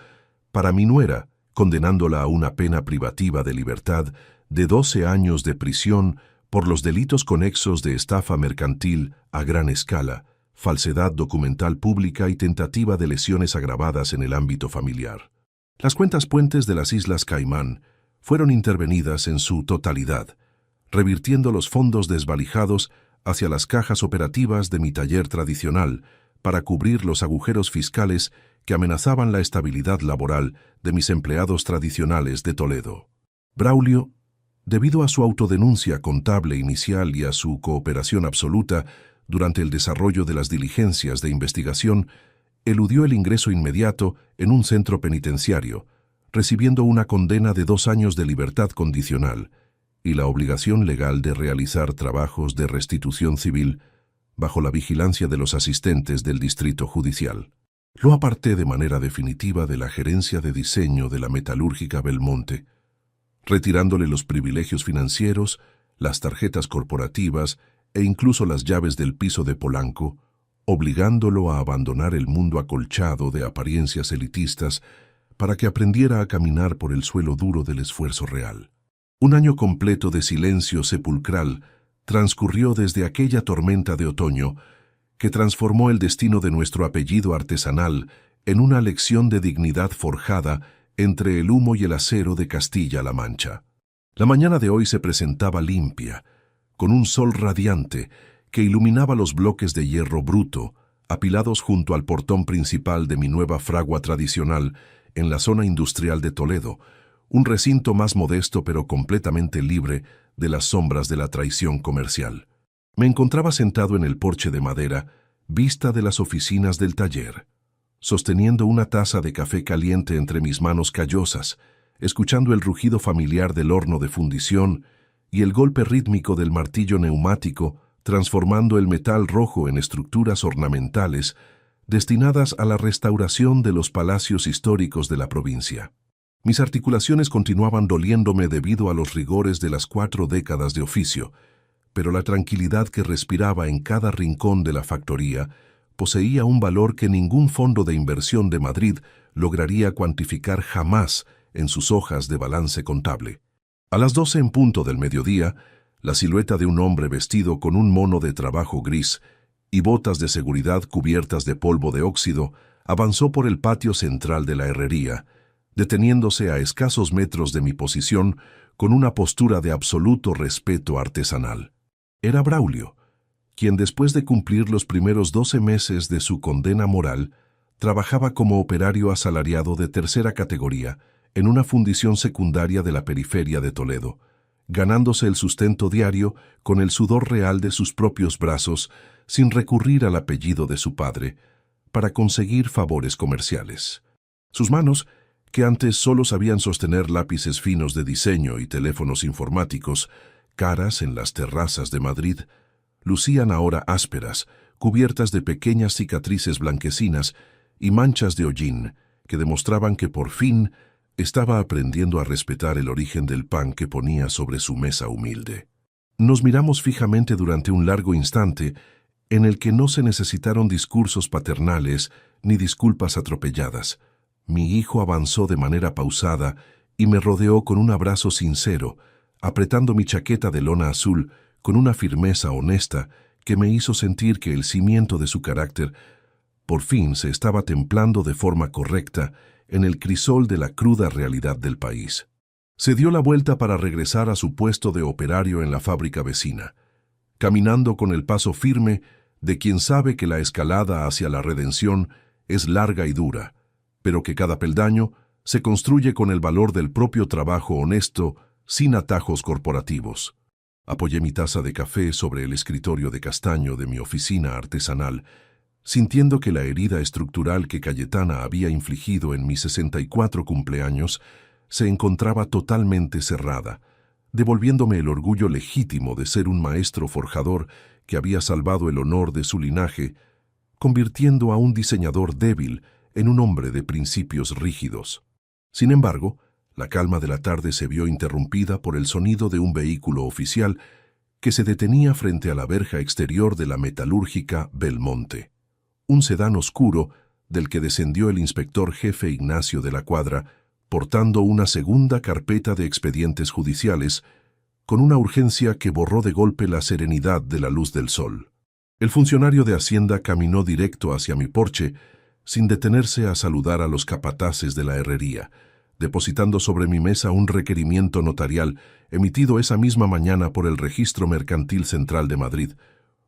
para mi nuera, condenándola a una pena privativa de libertad de 12 años de prisión por los delitos conexos de estafa mercantil a gran escala, falsedad documental pública y tentativa de lesiones agravadas en el ámbito familiar. Las cuentas puentes de las Islas Caimán fueron intervenidas en su totalidad, revirtiendo los fondos desvalijados hacia las cajas operativas de mi taller tradicional para cubrir los agujeros fiscales que amenazaban la estabilidad laboral de mis empleados tradicionales de Toledo. Braulio, debido a su autodenuncia contable inicial y a su cooperación absoluta durante el desarrollo de las diligencias de investigación, eludió el ingreso inmediato en un centro penitenciario, recibiendo una condena de 2 años de libertad condicional y la obligación legal de realizar trabajos de restitución civil bajo la vigilancia de los asistentes del Distrito Judicial. Lo aparté de manera definitiva de la gerencia de diseño de la metalúrgica Belmonte, retirándole los privilegios financieros, las tarjetas corporativas e incluso las llaves del piso de Polanco, obligándolo a abandonar el mundo acolchado de apariencias elitistas para que aprendiera a caminar por el suelo duro del esfuerzo real. Un año completo de silencio sepulcral transcurrió desde aquella tormenta de otoño que transformó el destino de nuestro apellido artesanal en una lección de dignidad forjada entre el humo y el acero de Castilla-La Mancha. La mañana de hoy se presentaba limpia, con un sol radiante que iluminaba los bloques de hierro bruto, apilados junto al portón principal de mi nueva fragua tradicional en la zona industrial de Toledo, un recinto más modesto pero completamente libre de las sombras de la traición comercial. Me encontraba sentado en el porche de madera, vista de las oficinas del taller, sosteniendo una taza de café caliente entre mis manos callosas, escuchando el rugido familiar del horno de fundición y el golpe rítmico del martillo neumático transformando el metal rojo en estructuras ornamentales destinadas a la restauración de los palacios históricos de la provincia. Mis articulaciones continuaban doliéndome debido a los rigores de las 4 décadas de oficio, pero la tranquilidad que respiraba en cada rincón de la factoría poseía un valor que ningún fondo de inversión de Madrid lograría cuantificar jamás en sus hojas de balance contable. A las 12 en punto del mediodía, la silueta de un hombre vestido con un mono de trabajo gris y botas de seguridad cubiertas de polvo de óxido avanzó por el patio central de la herrería, deteniéndose a escasos metros de mi posición con una postura de absoluto respeto artesanal. Era Braulio, quien después de cumplir los primeros 12 meses de su condena moral, trabajaba como operario asalariado de tercera categoría en una fundición secundaria de la periferia de Toledo, ganándose el sustento diario con el sudor real de sus propios brazos sin recurrir al apellido de su padre, para conseguir favores comerciales. Sus manos, que antes solo sabían sostener lápices finos de diseño y teléfonos informáticos, caras en las terrazas de Madrid, lucían ahora ásperas, cubiertas de pequeñas cicatrices blanquecinas y manchas de hollín que demostraban que por fin estaba aprendiendo a respetar el origen del pan que ponía sobre su mesa humilde. Nos miramos fijamente durante un largo instante en el que no se necesitaron discursos paternales ni disculpas atropelladas. Mi hijo avanzó de manera pausada y me rodeó con un abrazo sincero, apretando mi chaqueta de lona azul con una firmeza honesta que me hizo sentir que el cimiento de su carácter por fin se estaba templando de forma correcta en el crisol de la cruda realidad del país. Se dio la vuelta para regresar a su puesto de operario en la fábrica vecina, caminando con el paso firme de quien sabe que la escalada hacia la redención es larga y dura, pero que cada peldaño se construye con el valor del propio trabajo honesto, sin atajos corporativos. Apoyé mi taza de café sobre el escritorio de castaño de mi oficina artesanal, sintiendo que la herida estructural que Cayetana había infligido en mis 64 cumpleaños se encontraba totalmente cerrada, devolviéndome el orgullo legítimo de ser un maestro forjador que había salvado el honor de su linaje, convirtiendo a un diseñador débil en un hombre de principios rígidos. Sin embargo, la calma de la tarde se vio interrumpida por el sonido de un vehículo oficial que se detenía frente a la verja exterior de la metalúrgica Belmonte. Un sedán oscuro del que descendió el inspector jefe Ignacio de la Cuadra, portando una segunda carpeta de expedientes judiciales, con una urgencia que borró de golpe la serenidad de la luz del sol. El funcionario de Hacienda caminó directo hacia mi porche, sin detenerse a saludar a los capataces de la herrería, depositando sobre mi mesa un requerimiento notarial emitido esa misma mañana por el Registro Mercantil Central de Madrid,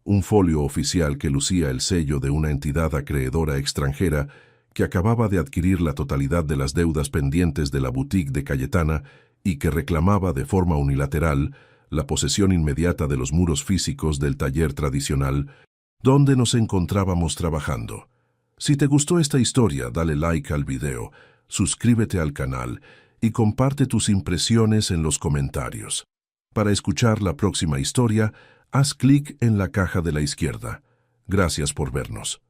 un folio oficial que lucía el sello de una entidad acreedora extranjera que acababa de adquirir la totalidad de las deudas pendientes de la boutique de Cayetana y que reclamaba de forma unilateral la posesión inmediata de los muros físicos del taller tradicional donde nos encontrábamos trabajando. Si te gustó esta historia, dale like al video, suscríbete al canal y comparte tus impresiones en los comentarios. Para escuchar la próxima historia, haz clic en la caja de la izquierda. Gracias por vernos.